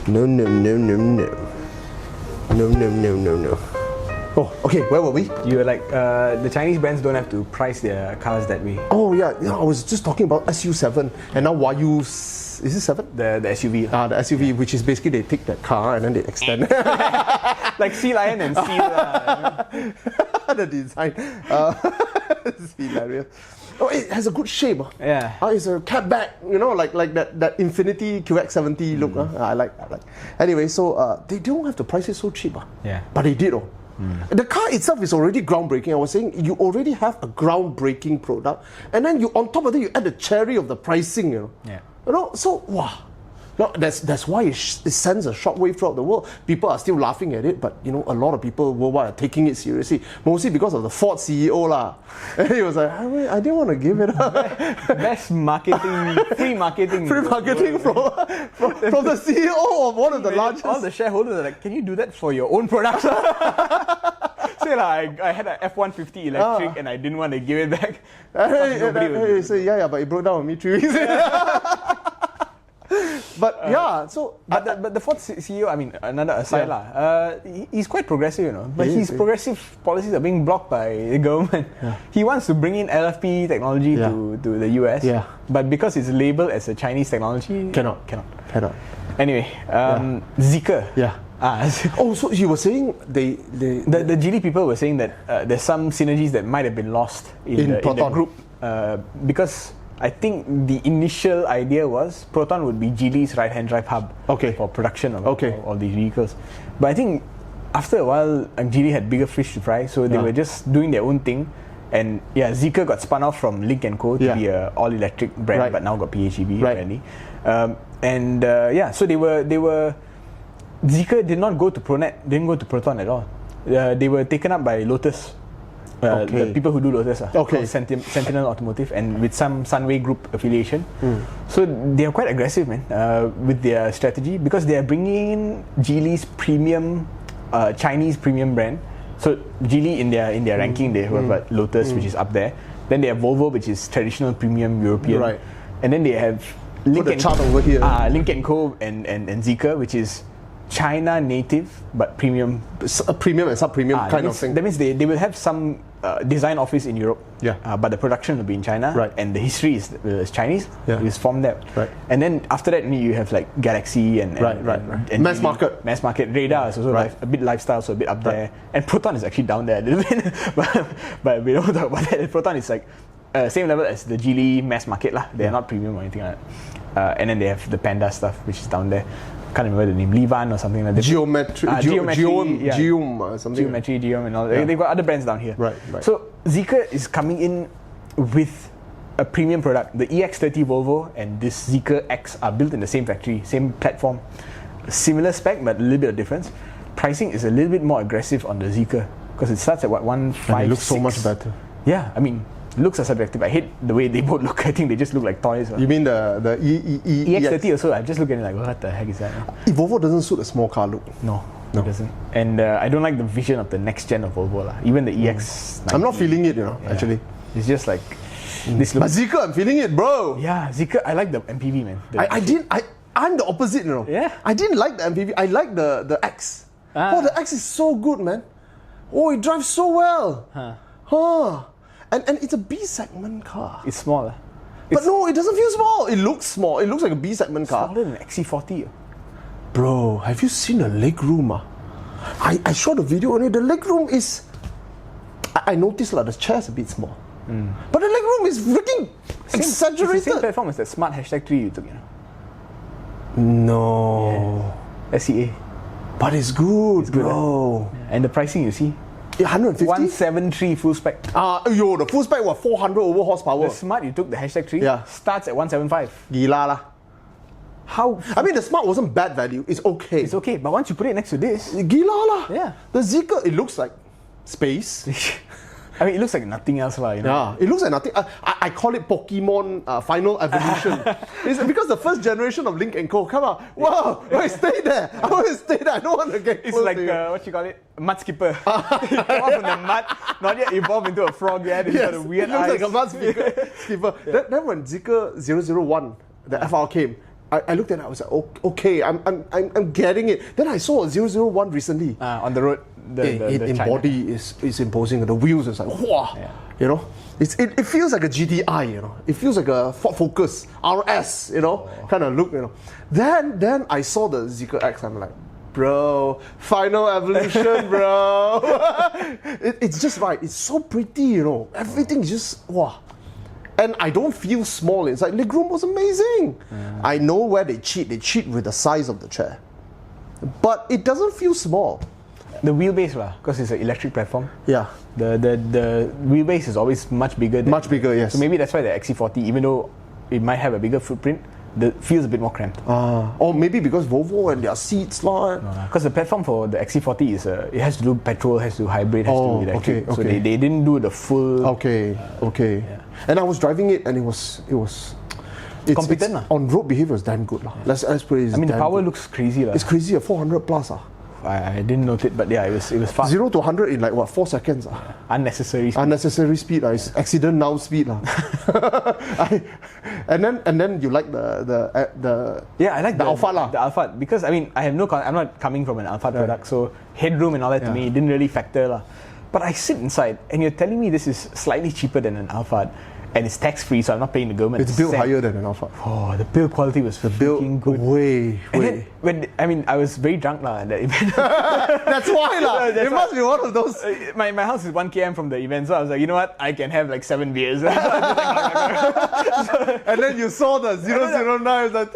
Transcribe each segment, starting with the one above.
No. Oh, okay, where were we? You were like, the Chinese brands don't have to price their cars that way. Oh yeah, I was just talking about SU7 and now YU, is it 7? The SUV. The SUV, which is basically they take that car and then they extend. Like Sea Lion and Seal. The design. It's hilarious. Oh, it has a good shape. Yeah. It's a catback, like that Infiniti QX70 look. I like. Anyway, so they don't have to price it so cheap. Yeah. But they did. The car itself is already groundbreaking. I was saying you already have a groundbreaking product, and then you on top of it you add the cherry of the pricing. Yeah. So wow. No, that's why it sends a shockwave throughout the world. People are still laughing at it, but a lot of people worldwide are taking it seriously. Mostly because of the Ford CEO lah. And he was like, I didn't want to give it up. Best marketing, free marketing. Free marketing from the CEO of one of the largest. All the shareholders are like, can you do that for your own products? Say like, I had an F-150 electric and I didn't want to give it back. Hey, say yeah, but it broke down on me 3 weeks. But but the Ford CEO, I mean, another aside he's quite progressive, But his progressive policies are being blocked by the government. Yeah. He wants to bring in LFP technology to the US. Yeah. But because it's labeled as a Chinese technology, cannot. Anyway, Zeekr. Yeah. So you were saying the Geely people were saying that there's some synergies that might have been lost in the group because I think the initial idea was Proton would be Geely's right-hand drive hub for production of all these vehicles. But I think after a while, Geely had bigger fish to fry, so they were just doing their own thing. And Zeekr got spun off from Lynk & Co to be an all-electric brand, but now got PHEV apparently. So they were Zeekr did not go to didn't go to Proton at all. They were taken up by Lotus. The people who do Lotus Sentinel Automotive, and with some Sunway Group affiliation. So they are quite aggressive, man, with their strategy, because they are bringing in Geely's premium Chinese premium brand. So Geely in their ranking, they have Lotus, which is up there. Then they have Volvo, which is traditional premium European. And then they have Lynk & Co and Zeekr, which is China native but premium, a premium and sub-premium kind of thing. That means they will have some design office in Europe, but the production will be in China, and the history is Chinese. It was formed there, and then after that you have like Galaxy and mass market. Radar is also a bit lifestyle, so a bit up there, and Proton is actually down there a little bit, but we don't talk about that. Proton is like same level as the Geely mass market lah. They are not premium or anything like that. And then they have the Panda stuff, which is down there. Can't remember the name, Livan or something like that. Geometry, Geom and all. They've got other brands down here. So Zeekr is coming in with a premium product. The EX30 Volvo and this Zeekr X are built in the same factory, same platform, similar spec but a little bit of difference. Pricing is a little bit more aggressive on the Zeekr because it starts at 156. And it looks so much better. Yeah, I mean, looks are subjective. I hate the way they both look. I think they just look like toys. You mean the EX30 also? I just look at it like, what the heck is that? Volvo doesn't suit a small car look. No, it doesn't. And I don't like the vision of the next gen of Volvo lah. Even the EX90. I'm not feeling it, actually. It's just like this look. But Zeekr, I'm feeling it, bro. Yeah, Zeekr, I like the MPV, man. I'm the opposite, Yeah. I didn't like the MPV. I like the X. Oh, the X is so good, man. Oh, it drives so well. And it's a B segment car. It's small. But no, it doesn't feel small. It looks small. It looks like a B segment car. Smaller than an XC40. Bro, have you seen the leg room? I showed a video on it. The leg room is... I noticed the chair's a bit small. But the leg room is freaking exaggerated. It's the same platform as that smart #3 you took, No. Yeah. SEA. But it's good, bro. Yeah. And the pricing, you see? 150? 173 full spec. The full spec was 400 over horsepower. The smart you took, the #3, starts at 175. Gila lah. How? I mean, the smart wasn't bad value. It's okay. It's okay, but once you put it next to this, gila lah. Yeah. The Zeekr, it looks like space. I mean, it looks like nothing else, Yeah, it looks like nothing. I call it Pokemon Final Evolution. It's because the first generation of Lynk & Co. Come on, wow, stay there. I want to stay there. I don't want to get close. It's like what you call it, mud skipper. You come up from the mud, not yet evolved into a frog yet. It's got a weird it looks eyes. like a mud skipper. Then when Zeekr 001, the FR came, I looked at it, I was like, okay, I'm getting it. Then I saw a 001 recently. On the road, in body is imposing. The wheels is like, wow, you know. It feels like a GTI, you know. It feels like a Ford Focus RS, you know, kind of look, you know. Then I saw the Zeekr X. I'm like, bro, final evolution, bro. It's just right. It's so pretty, you know. Everything is just wow. And I don't feel small inside. Legroom was amazing. I know where they cheat. They cheat with the size of the chair, but it doesn't feel small. The wheelbase, because it's an electric platform. Yeah. The wheelbase is always much bigger. Much bigger, yes. So maybe that's why the XC40, even though it might have a bigger footprint, feels a bit more cramped. Or maybe because Volvo and their seats, because the platform for the XC40 is it has to do petrol, has to do hybrid, has to do electric. Okay. So they didn't do the full. Okay. Yeah. And I was driving it, and it was. Competent. On road behavior was damn good. Let's put it. I mean, the power looks crazy. It's crazy, 400 plus. I didn't note it, but yeah, it was fast. 0 to 100 in like what, 4 seconds? Unnecessary speed. Unnecessary speed. It's accident now speed. And then you like the yeah, I like the Alphard. The Alphard, because I mean, I'm not coming from an Alphard product, so headroom and all that to me didn't really factor. But I sit inside, and you're telling me this is slightly cheaper than an Alphard. And it's tax-free, so I'm not paying the government. It's built higher than an Alphard. Oh, the build quality was freaking good. Way. And then, I was very drunk at that event. That's why it must be one of those. My house is 1 km from the event, so I was like, you know what? I can have like 7 beers. And then you saw the 009. It was like,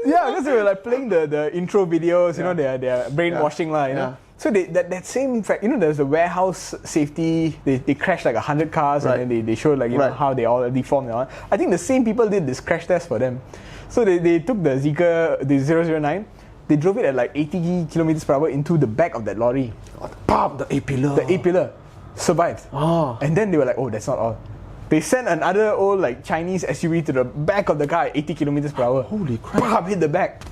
yeah, because they were like playing the intro videos. You know, they're brainwashing you know. So that same fact, you know, there's the warehouse safety. They crashed like 100 cars, and then they showed like you know how they all deformed. And all. I think the same people did this crash test for them. So they took the Zeekr, the 009, they drove it at like 80 kilometers per hour into the back of that lorry. The A-pillar. The A-pillar survived. And then they were like, oh, that's not all. They sent another old like Chinese SUV to the back of the car at 80 kilometers per hour. Holy crap! Hit the back.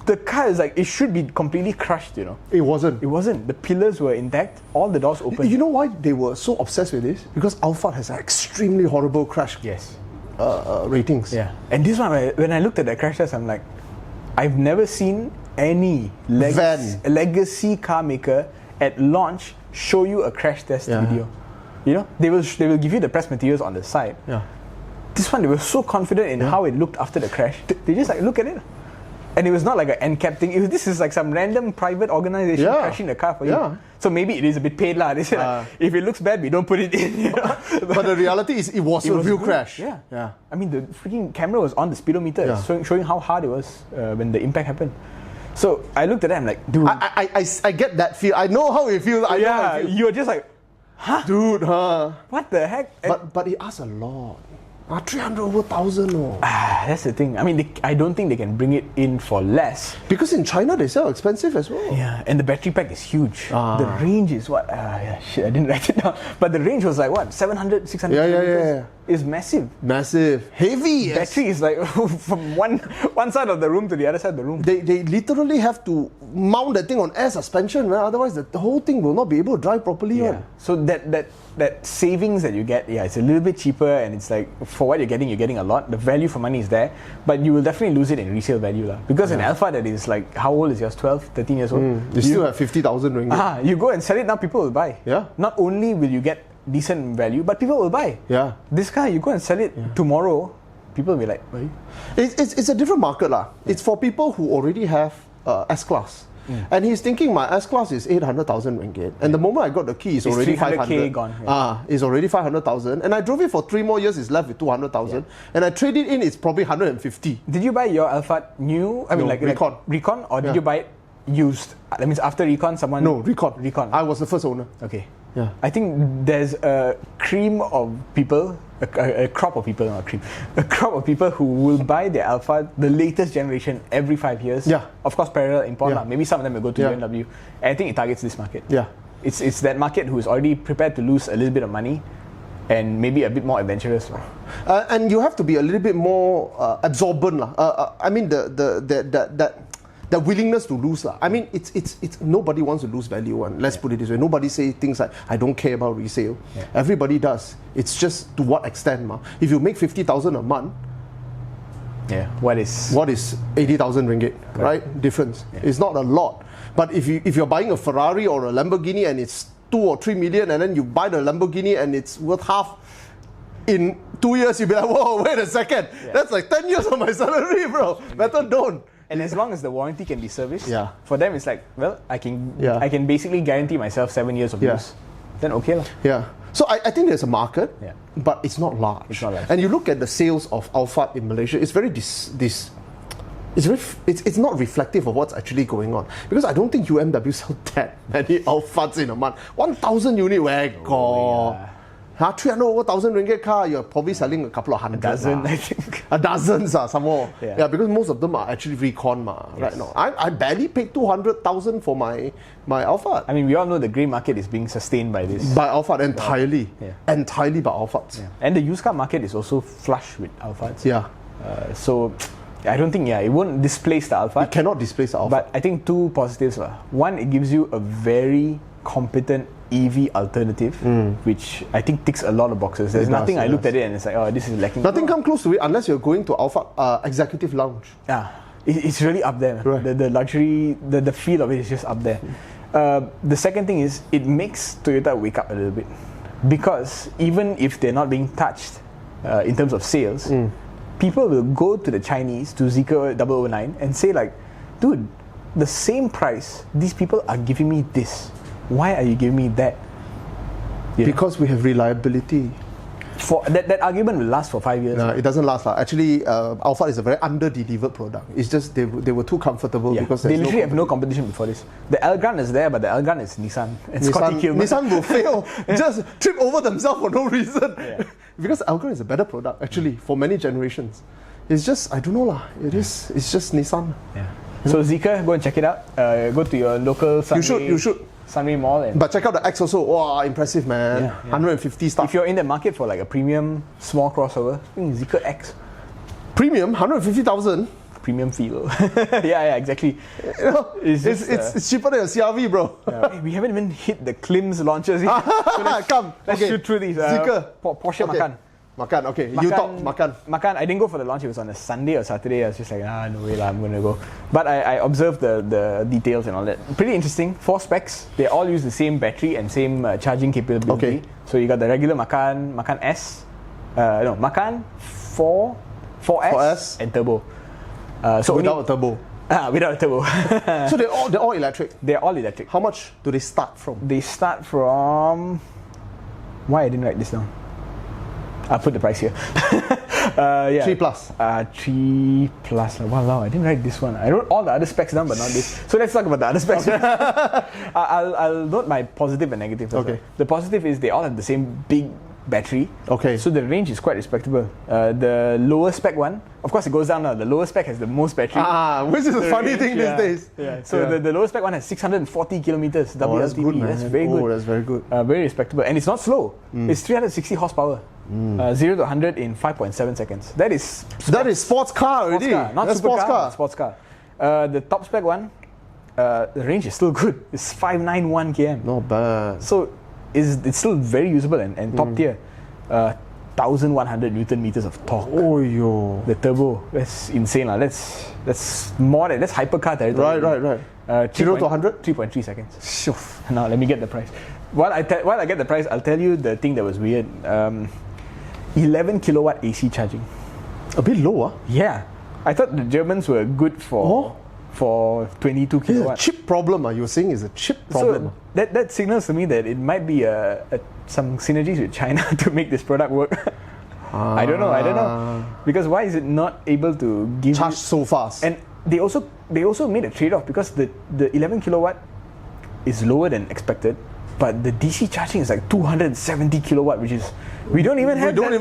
The car is like, it should be completely crushed, you know. It wasn't. The pillars were intact, all the doors open. You know why they were so obsessed with this? Because Alphard has extremely horrible crash ratings. Yeah. And this one, when I looked at the crash test, I'm like, I've never seen any legacy car maker at launch show you a crash test video. You know, they will give you the press materials on the side. Yeah. This one, they were so confident in how it looked after the crash. They just like, look at it. And it was not like an NCAP thing. This is like some random private organization crashing the car for you. So maybe it is a bit paid lah. They said if it looks bad, we don't put it in. You know? But the reality is, it was a real crash. Yeah. I mean, the freaking camera was on the speedometer, showing how hard it was when the impact happened. So I looked at that. I'm like, dude. I get that feel. I know how it feels. You're just like, huh, dude, what the heck? But it asks a lot. 300 over 1,000. That's the thing. I mean, I don't think they can bring it in for less. Because in China, they sell expensive as well. Yeah, and the battery pack is huge. The range is what? Shit, I didn't write it down. But the range was like what? 700, 600 kilometers? Yeah. It's massive. Massive. Heavy. Battery is like from one side of the room to the other side of the room. They literally have to mount that thing on air suspension, man. Otherwise, the whole thing will not be able to drive properly. So that savings that you get, it's a little bit cheaper, and it's like for what you're getting a lot. The value for money is there, but you will definitely lose it in resale value because an Alpha that is like, how old is yours? 12, 13 years old. You still have 50,000 ringgit. You go and sell it now, people will buy. Yeah. Not only will you get decent value, but people will buy. Yeah. This car, you go and sell it tomorrow, people will be like, why? It's a different market lah. It's for people who already have S-Class. And he's thinking my S-Class is 800,000 ringgit. And the moment I got the key, it's already 500,000 gone. It's already 500,000. And I drove it for 3 more years, it's left with 200,000. And I traded in, it's probably 150. Did you buy your Alphard new? I mean, Recon. Recon? Or did you buy it used? That means after Recon, someone... No, Recon. Recon. I was the first owner. Okay. Yeah. I think there's a cream of people, a crop of people, not a cream, a crop of people who will buy their Alphard, the latest generation, every 5 years. Yeah. Of course, parallel import. Maybe some of them will go to BMW. And I think it targets this market. Yeah. It's that market who is already prepared to lose a little bit of money and maybe a bit more adventurous. And you have to be a little bit more absorbent. I mean, the willingness to lose. I mean, it's nobody wants to lose value. And let's put it this way. Nobody say things like, I don't care about resale. Everybody does. It's just to what extent. If you make 50,000 a month, Yeah. What is 80,000 ringgit, right? Difference. Yeah. It's not a lot. But if you're buying a Ferrari or a Lamborghini and it's 2 or 3 million, and then you buy the Lamborghini and it's worth half, in 2 years you'll be like, whoa, wait a second, that's like 10 years of my salary, bro. Better don't. And as long as the warranty can be serviced, yeah, for them it's like, well, I can basically guarantee myself 7 years of use. Then okay lah. Yeah. So I think there's a market, but it's not large. It's not large. And you look at the sales of Alphard in Malaysia, it's very it's not reflective of what's actually going on. Because I don't think UMW sell that many Alphards in a month. 1,000 unit, where go? 300 over 1,000 ringgit car, you're probably selling a couple of hundred. A dozen, I think. A dozen, some more. Yeah, because most of them are actually recon, right now. I barely paid 200,000 for my Alphard. I mean, we all know the grey market is being sustained by this. By Alphard entirely. Entirely by Alphards. Yeah. And the used car market is also flush with Alphards. Yeah. So I don't think, it won't displace the Alphard. It cannot displace the Alphard. But I think two positives. One, it gives you a very competent EV alternative, which I think ticks a lot of boxes. There's nothing I looked at it and it's like, oh, this is lacking. Nothing come close to it unless you're going to Alphard Executive Lounge. Yeah, it's really up there. Right. The luxury, the feel of it is just up there. The second thing is, it makes Toyota wake up a little bit. Because even if they're not being touched in terms of sales, people will go to the Chinese, to Zeekr 009 and say like, dude, the same price, these people are giving me this. Why are you giving me that? Because we have reliability. For that argument will last for 5 years. No, it doesn't last. Actually, Alphard is a very under-delivered product. It's just they were too comfortable because they literally have no competition before this. The Elgrand is there, but the Elgrand is Nissan. Nissan will fail, just trip over themselves for no reason. Because Elgrand is a better product, actually, for many generations. It's just, I don't know lah. It's just Nissan. Yeah. So Zeekr, go and check it out. Go to your local Sunway. You should. Sunway Mall. But check out the X also. Wow, impressive, man. 150 stuff. If you're in the market for like a premium small crossover, I think Zeekr X. Premium? 150,000? Premium feel. yeah, exactly. You know, it's cheaper than a CRV, bro. Hey, we haven't even hit the KLIMS launches yet. So let's shoot through these. Zeekr. Porsche Macan. Macan, okay. You talk Macan. Macan, I didn't go for the launch. It was on a Sunday or Saturday. I was just like, no way lah, I'm going to go. But I observed the details and all that. Pretty interesting. 4 specs. They all use the same battery and same charging capability. Okay. So you got the regular Macan, Macan S, Macan 4S and turbo. So without a turbo. Without a turbo. So they're all electric. They're all electric. How much do they start from? They start from. Why I didn't write this down? I'll put the price here. 3 plus. 3 plus. Wow, I didn't write this one. I wrote all the other specs down, but not this. So let's talk about the other specs. I'll note my positive and negative. Okay. The positive is they all have the same big battery. Okay. So the range is quite respectable. The lower spec one, of course it goes down now. The lower spec has the most battery. Which is a funny thing these days. Yeah. So the lower spec one has 640 kilometers. That's good, man. That's very good. That's very good. Very respectable. And it's not slow. It's 360 horsepower. 0 to 100 in 5.7 seconds. That is sports car already. Not sports car. Sports car. The top spec one, the range is still good. It's 591 km. Not bad. So it's still very usable and top tier. 1,100 Newton meters of torque. Oh yo. The turbo, that's insane lah. That's more than hypercar territory. Right. 0 to 100? 3.3 seconds. Sure. Now let me get the price. While I get the price, I'll tell you the thing that was weird. 11 kilowatt AC charging. A bit low, Yeah. I thought the Germans were good for 22 kilowatts. It's a chip problem, you were saying it's a chip problem. So that signals to me that it might be some synergies with China to make this product work. I don't know. Because why is it not able to give charge so fast? And they also made a trade-off because the 11 kilowatt is lower than expected. But the DC charging is like 270 kilowatt, which is we don't even have that. We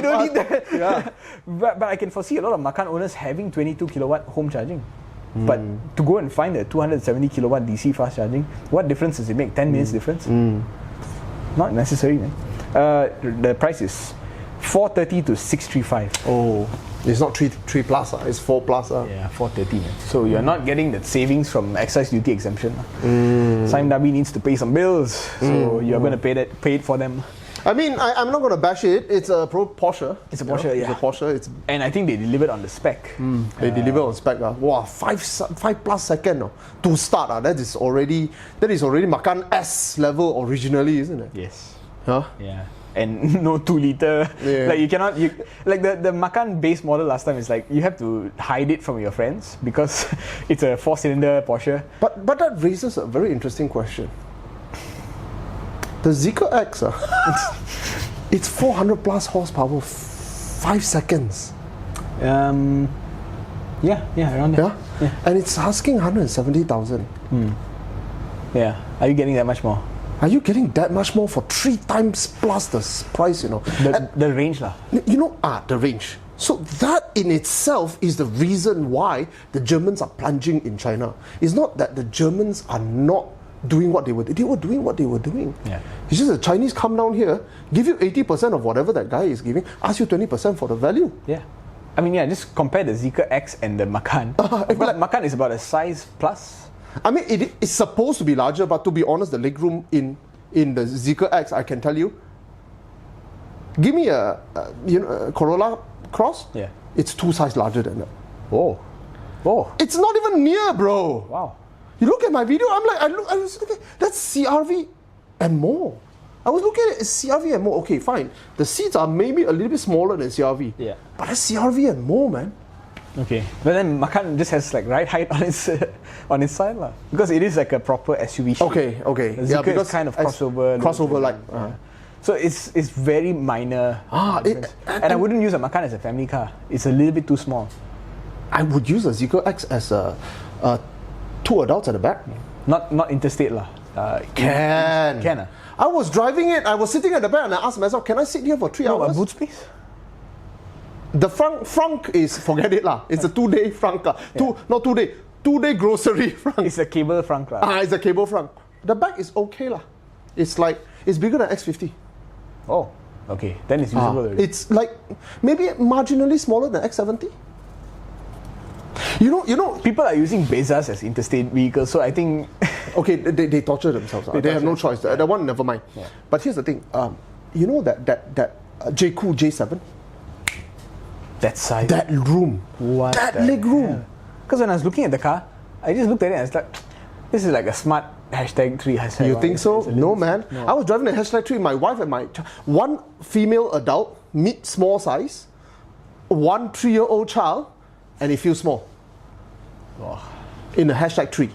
don't need that. Yeah. But I can foresee a lot of Macan owners having 22 kilowatt home charging. But to go and find the 270 kilowatt DC fast charging, what difference does it make? 10 minutes difference? Not necessary, man. The price is 430 to 635. Oh. It's not 3 plus, it's 4 plus. Yeah, 430. Man. So you're not getting the savings from excise duty exemption. Nammi needs to pay some bills, so you're going to pay it for them. I mean, I'm not going to bash it. It's a Porsche. It's a Porsche, yeah. It's a Porsche. And I think they delivered on the spec. They deliver on spec. Wow, 5+ seconds to start. That is already Macan S level originally, isn't it? Yes. Huh? Yeah. And no 2-liter. Yeah. Like you cannot. Like the Macan base model last time is like you have to hide it from your friends because it's a 4-cylinder Porsche. But that raises a very interesting question. The Zeekr X, it's 400+ horsepower, 5 seconds. Yeah, around there. Yeah? And it's asking 170,000. Yeah. Are you getting that much more? Are you getting that much more for 3 times plus the price, The range lah. The range. So that in itself is the reason why the Germans are plunging in China. It's not that the Germans are not doing what they were doing what they were doing. Yeah. It's just the Chinese come down here, give you 80% of whatever that guy is giving, ask you 20% for the value. Yeah. I mean, just compare the Zeekr X and the Macan. Macan is about a size plus. I mean, it's supposed to be larger, but to be honest, the legroom in the Zeekr X, I can tell you, give me a Corolla Cross. Yeah. It's 2 sizes larger than that. Oh. It's not even near, bro. Wow. You look at my video, I was looking, that's CRV and more. I was looking at CRV and more. Okay, fine. The seats are maybe a little bit smaller than CRV. Yeah. But that's CRV and more, man. Okay. But then Macan just has like ride height on its side lah. Because it is like a proper SUV shape. Okay. The Zeekr is kind of crossover. Like. So it's very minor. And I wouldn't use a Macan as a family car. It's a little bit too small. I would use a Zeekr X as a 2 adults at the back. Not interstate lah. Can. I was driving it. I was sitting at the back and I asked myself, can I sit here for 3 hours? A boot space? The frunk is, forget it lah. It's a 2-day frunk lah. Not 2 day. 2-day grocery frunk. It's a cable frunk lah. It's a cable frunk. The back is okay lah. It's bigger than X50. Oh, okay. Then it's usable already. It's like maybe marginally smaller than X70. You know, people are using Bezas as interstate vehicles, so I think okay, they torture themselves. They have no choice. That one, never mind. Yeah. But here's the thing. You know that JQ J7. That size. That room. What? That leg room. Because when I was looking at the car, I just looked at it and I was like, this is like a smart #3. You think so? No, man. No. I was driving a #3. My wife and my one female adult, mid small size, 1 3-year-old child, and it feels small. Oh. In the #3,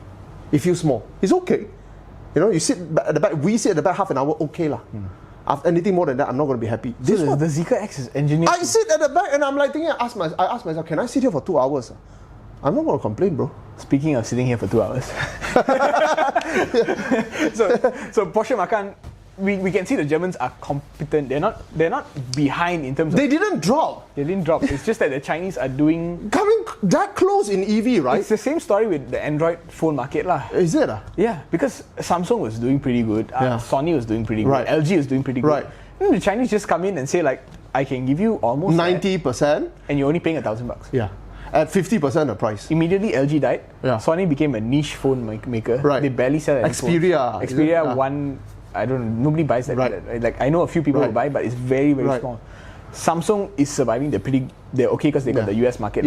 it feels small. It's okay. You sit at the back. We sit at the back half an hour. Okay lah. After anything more than that, I'm not going to be happy. So the Zeekr X is engineered. I sit at the back and I'm like thinking. I ask myself, can I sit here for 2 hours? I'm not going to complain, bro. Speaking of sitting here for 2 hours, so Porsche Macan, we can see the Germans are competent. They're not behind in terms of. They didn't drop. It's just that the Chinese are coming that close in EV, right? It's the same story with the Android phone market lah. Is it? Yeah, because Samsung was doing pretty good. Sony was doing pretty good. Right. LG was doing pretty good. Right. And the Chinese just come in and say like, I can give you almost 90%, and you're only paying $1,000. Yeah. At 50% the price. Immediately LG died. Yeah. Sony became a niche phone maker. Right. They barely sell any Xperia. phones. Xperia one. I don't know. Nobody buys that. Right. Like I know a few people who buy, but it's very small. Samsung is surviving. They're okay because they got the US market.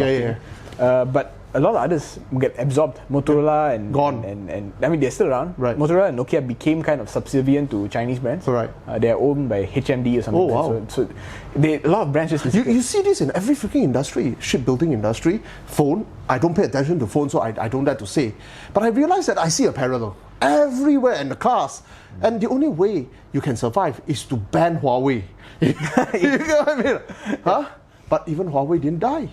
But a lot of others get absorbed. Motorola and gone. And I mean they're still around. Right. Motorola and Nokia became kind of subservient to Chinese brands. Right. They're owned by HMD or something. Oh wow. So a lot of branches. You see this in every freaking industry, shipbuilding industry, phone. I don't pay attention to phone, so I don't dare to say. But I realize that I see a parallel everywhere in the cars. And the only way you can survive is to ban Huawei. You get what I mean? Huh? But even Huawei didn't die.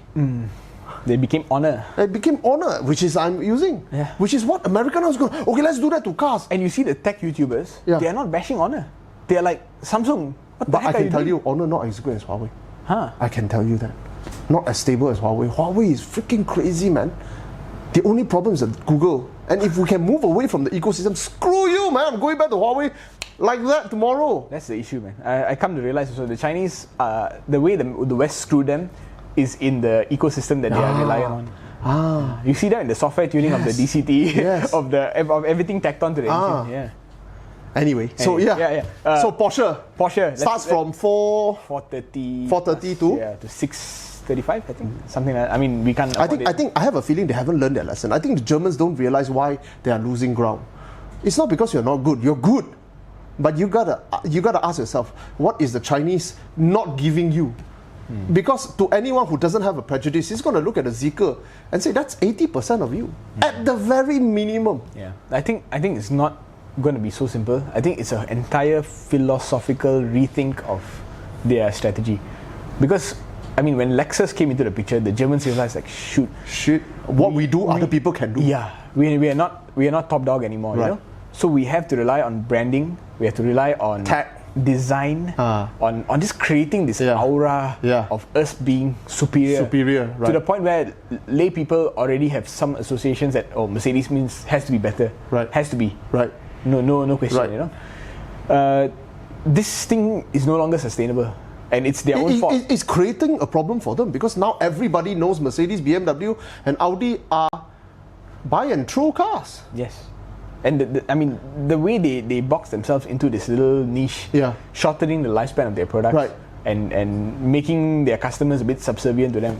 They became Honor. It became Honor, which is I'm using. Yeah. Which is what American was going. Okay, let's do that to cars. And you see the tech YouTubers, they are not bashing Honor. They are like, Samsung, what the but heck I are can tell doing? you, Honor not as good as Huawei. Huh? I can tell you that. Not as stable as Huawei. Huawei is freaking crazy, man. The only problem is that Google. And if we can move away from the ecosystem, screw you, man. I'm going back to Huawei like that tomorrow. That's the issue, man. I come to realize also the Chinese, the way the West screwed them is in the ecosystem that they are reliant on. You see that in the software tuning of the DCT, of everything tacked onto the engine. Yeah. Anyway, so yeah. So Porsche starts from 430 to 635, I think, something like that. I mean, we can't. I think I have a feeling they haven't learned their lesson. I think the Germans don't realize why they are losing ground. It's not because you're not good. You're good, but you gotta ask yourself, what is the Chinese not giving you? Because to anyone who doesn't have a prejudice, he's going to look at a Zeekr and say that's 80% of you at the very minimum. Yeah, I think it's not going to be so simple. I think it's an entire philosophical rethink of their strategy. Because I mean, when Lexus came into the picture, the Germans realized like, shoot, what we do, other people can do. Yeah, we are not top dog anymore. Right. You know? So we have to rely on branding. We have to rely on tech. Design, on just creating this aura of us being superior, right. To the point where lay people already have some associations that Mercedes means has to be better, right? Has to be, right? No question, right. You know. This thing is no longer sustainable, and it's their own fault. It's creating a problem for them because now everybody knows Mercedes, BMW, and Audi are buy and throw cars. Yes. And I mean, the way they box themselves into this little niche, shortening the lifespan of their products, right. and making their customers a bit subservient to them.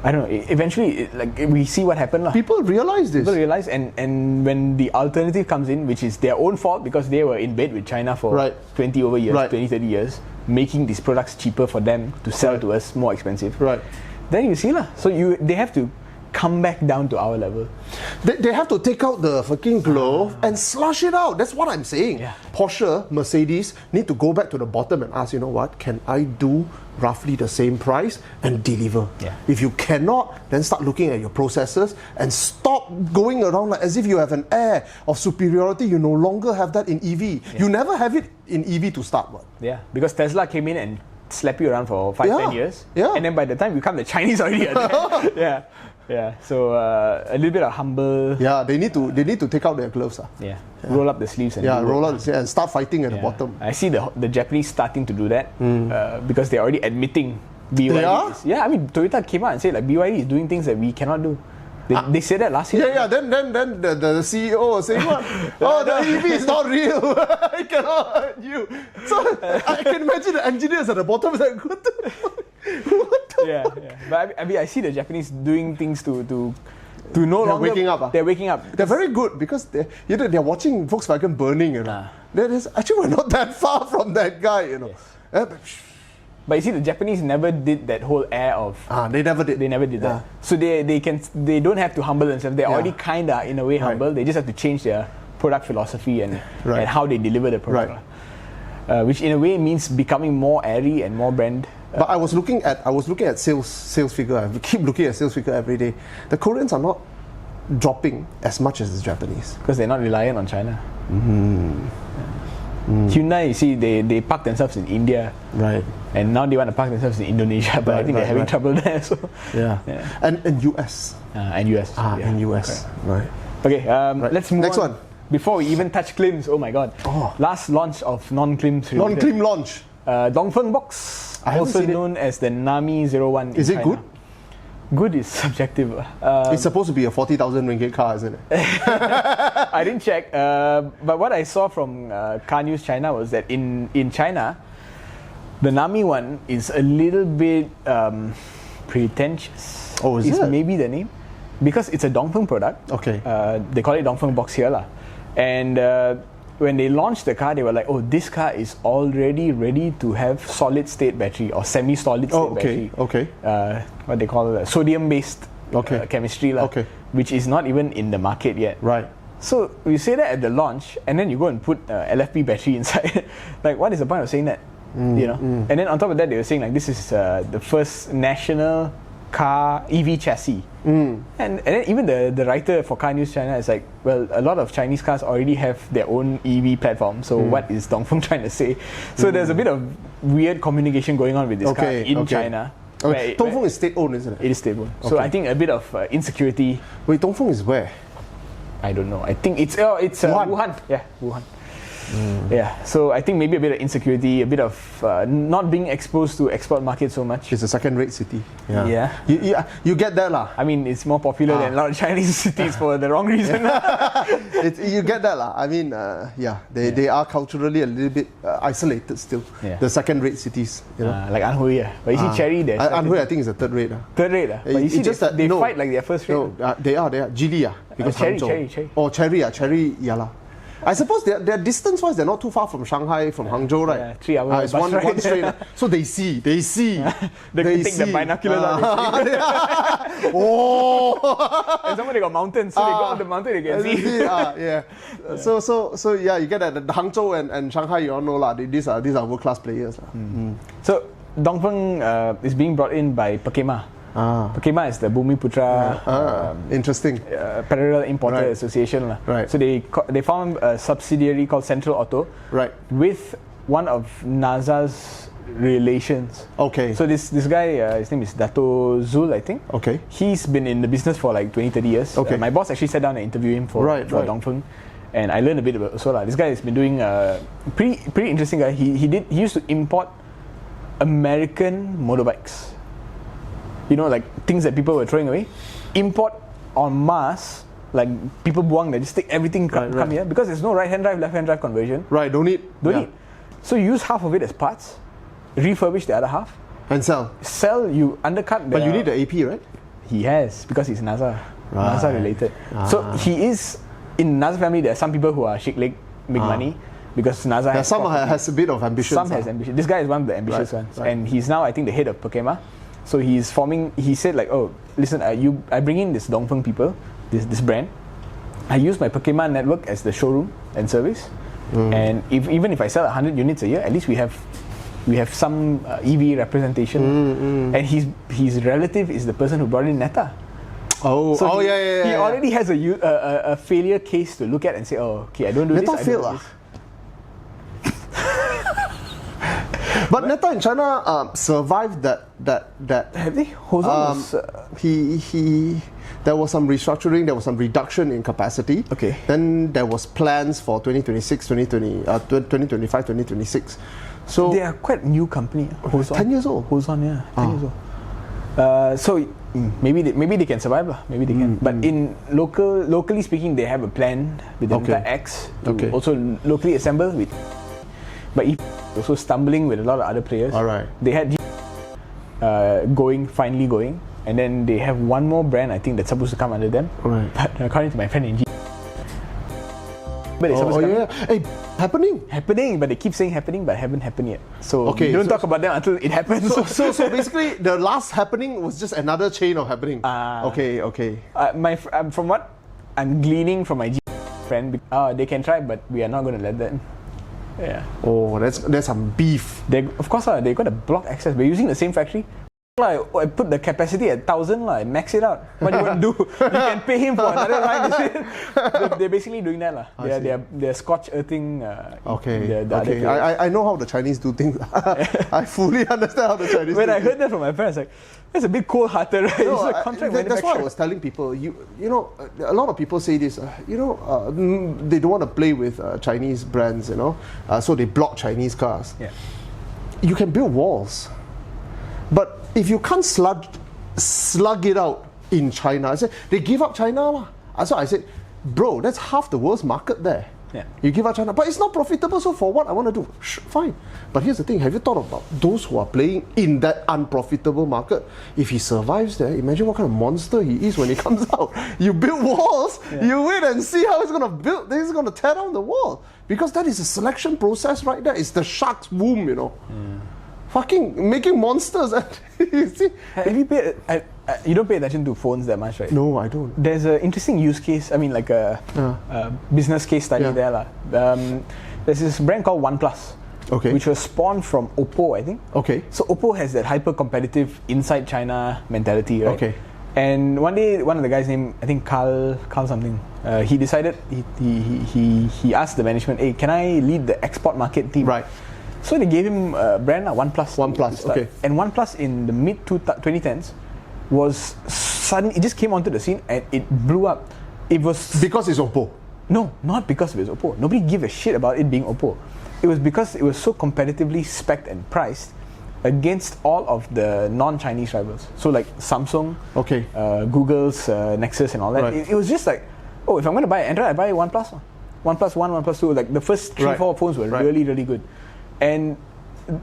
I don't know. Eventually, like we see what happened. People realize this. People realize, and when the alternative comes in, which is their own fault because they were in bed with China for 20 over years, 20, 30 years, making these products cheaper for them to sell to us more expensive. Right. Then you see So they have to come back down to our level. They have to take out the fucking glove and slush it out. That's what I'm saying. Yeah. Porsche, Mercedes need to go back to the bottom and ask, you know what, can I do roughly the same price and deliver? Yeah. If you cannot, then start looking at your processes and stop going around like as if you have an air of superiority. You no longer have that in EV. Yeah. You never have it in EV to start with. Yeah, because Tesla came in and slapped you around for 5-10 years. Yeah. And then by the time you come, the Chinese already are there. Yeah, so a little bit of humble. Yeah, they need to take out their gloves. Yeah, roll up the sleeves and roll up the sleeves and start fighting at the bottom. I see the Japanese starting to do that because they're already admitting BYD. They are? I mean, Toyota came out and said like BYD is doing things that we cannot do. They said that last year. Yeah. Then the CEO was saying what? The EV is not real. I cannot hurt you. So I can imagine the engineers at the bottom is like, what the fuck? Yeah. But I mean, I see the Japanese doing things to no longer. Waking up. They're waking up. They're very good because they're watching Volkswagen burning. You know. Actually, we're not that far from that guy. You know. Yes. But you see, the Japanese never did that whole air of. They never did. They never did that. So they don't have to humble themselves. They're already kinda in a way humble. They just have to change their product philosophy and how they deliver the product. Which in a way means becoming more airy and more brand. But I was looking at sales figure. I keep looking at sales figure every day. The Koreans are not dropping as much as the Japanese because they're not reliant on China. Hyundai, you see, they park themselves in India, right? And now they want to park themselves in Indonesia, but I think they're having trouble there. So and US and US and US, right? Okay, let's move next on. one. Before we even touch KLIMS, oh my god! Last launch of non-KLIMS. Non-KLIMS launch. Dongfeng Box, also known as the Nammi 01. Is it good? Good is subjective. It's supposed to be a 40,000 ringgit car, isn't it? I didn't check, but what I saw from Car News China was that in China, the Nammi one is a little bit pretentious. Oh, is it? Maybe the name, because it's a Dongfeng product. Okay. They call it Dongfeng Box here, lah. And when they launched the car, they were like, "Oh, this car is already ready to have solid-state battery or semi-solid state battery." Okay. What they call sodium-based chemistry, which is not even in the market yet. Right. So you say that at the launch, and then you go and put LFP battery inside. Like, what is the point of saying that? You know. And then on top of that, they were saying like this is the first national car EV chassis. And then even the writer for Car News China is like, well, a lot of Chinese cars already have their own EV platform, so what is Dongfeng trying to say? So there's a bit of weird communication going on with this car in China. Dongfeng is state-owned, isn't it? It is state-owned. So I think a bit of insecurity. Wait, Dongfeng is where? I don't know. I think it's Wuhan. Yeah, Wuhan. Yeah, so I think maybe a bit of insecurity, a bit of not being exposed to export market so much. It's a second-rate city. Yeah. You get that lah. I mean, it's more popular than a lot of Chinese cities for the wrong reason. You get that lah. I mean, they are culturally a little bit isolated still. Yeah. The second-rate cities, you know. Like Anhui, but you see Cherry there. Anhui, I think is a third-rate. Third rate, but you see they fight like their first rate. No, they are. Geely, because Cherry. Oh, Cherry, yeah lah. I suppose they're distance-wise, they're not too far from Shanghai, from Hangzhou, right? Yeah, 3 hours. It's one straight. So they see. They take the binoculars out. And some they got mountains, so they go on the mountain, they can see. Yeah. So yeah, you get that. The Hangzhou and Shanghai, you all know lah. These are world-class players. So Dongfeng is being brought in by Perkema. Perkema is the Bumiputra interesting Parallel Importer Association. Right. So they found a subsidiary called Central Auto with one of NASA's relations. Okay. So this guy, his name is Dato Zul, I think. Okay. He's been in the business for like 20-30 years. Okay. My boss actually sat down and interviewed him for Dongfeng. And I learned a bit about also. This guy has been doing pretty interesting guy. He used to import American motorbikes. You know, like things that people were throwing away, import en masse, like people buang, they just take everything come here because there's no right-hand drive, left-hand drive conversion. Right, don't need. So you use half of it as parts, refurbish the other half, and sell. You undercut. But you need the AP, right? He has, because he's NASA related. So he is in NASA family. There are some people who are shake leg, make money. Because NASA has some has a bit of ambition. Some has ambition. This guy is one of the ambitious ones, and he's now, I think, the head of Perkema. So he's forming. He said like, oh, listen, I bring in this Dongfeng people, this brand. I use my Perkema network as the showroom and service, and even if I sell 100 units a year, at least we have some EV representation. And his relative is the person who brought in Neta. He already has a failure case to look at and say, oh, okay, I don't do Neta this. Failed. But Neta in China survived that. Have they? There was some restructuring, there was some reduction in capacity. Okay. Then there was plans for 2026, 2025, 2026. So they are quite new company. 10 years old. 10 years old. So maybe they can survive. Maybe they can. But in locally speaking, they have a plan with the Zeekr X to also locally assemble with. But if also stumbling with a lot of other players. Alright. They had finally going, and then they have one more brand I think that's supposed to come under them. Right. But according to my friend in G, but it's supposed to come. Hey, happening, but they keep saying happening, but haven't happened yet. So don't talk about them until it happens. So basically, the last happening was just another chain of happening. Okay. From what I'm gleaning from my G friend, they can try, but we are not going to let them. Yeah. Oh, that's some beef. Of course, they got a block access. We're using the same factory. I put the capacity at 1,000, I max it out. What do you want to do? You can pay him for another line. They're basically doing that. They're scorch earthing. I know how the Chinese do things. I fully understand how the Chinese When I heard that from my friends, like, that's a bit cold-hearted, right? No, that's why I was telling people, you know, a lot of people say this, they don't want to play with Chinese brands, so they block Chinese cars. Yeah. You can build walls, but if you can't slug it out in China, I said, they give up China. So I said, bro, that's half the world's market there. Yeah. You give up China, but it's not profitable, so for what I want to do? Fine. But here's the thing, have you thought about those who are playing in that unprofitable market? If he survives there, imagine what kind of monster he is when he comes out. You build walls, you wait and see how he's going to build, then he's going to tear down the wall. Because that is a selection process right there. It's the shark's womb, Fucking making monsters. You see? Have you paid? You don't pay attention to phones that much, right? No, I don't. There's an interesting use case. I mean, like a business case study there. There's this brand called OnePlus, which was spawned from Oppo, I think. Okay. So Oppo has that hyper-competitive inside China mentality, right? Okay. And one day, one of the guys named, I think Carl something, he decided, he asked the management, hey, can I lead the export market team? Right. So they gave him a brand, OnePlus. OnePlus, okay. And OnePlus in the mid-2010s was sudden. It just came onto the scene and it blew up. It was because it's Oppo. No, not because it was Oppo. Nobody gave a shit about it being Oppo. It was because it was so competitively spec'd and priced against all of the non-Chinese rivals. So like Samsung, Google's Nexus and all that. Right. It was just like, oh, if I'm going to buy an Android, I buy OnePlus. OnePlus 1, OnePlus 2. Like the first 3-4 phones were really, really good. And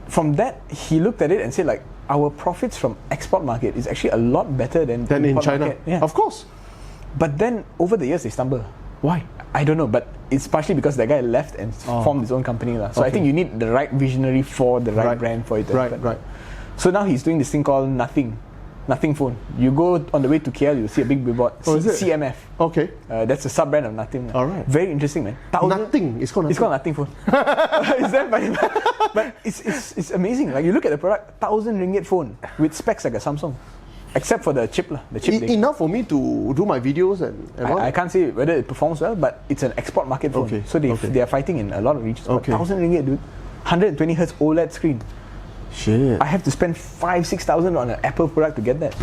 from that, he looked at it and said like, our profits from export market is actually a lot better than in China. Market. Yeah. Of course. But then over the years they stumble. Why? I don't know, but it's partially because that guy left and formed his own company. So I think you need the right visionary for the right brand for it to happen. Right. So now he's doing this thing called Nothing phone. You go on the way to KL, you'll see a big billboard. CMF. Okay. That's a sub brand of Nothing. All right. Very interesting, man. Nothing. It's called Nothing. It's called Nothing phone. Is that funny? But it's amazing. Like you look at the product, 1,000 ringgit phone with specs like a Samsung. Except for the chip. Enough for me to do my videos and I can't say whether it performs well, but it's an export market phone. Okay. So they are fighting in a lot of regions. Okay. 1,000 ringgit, dude. 120 Hz OLED screen. Shit. I have to spend 5,000-6,000 on an Apple product to get that.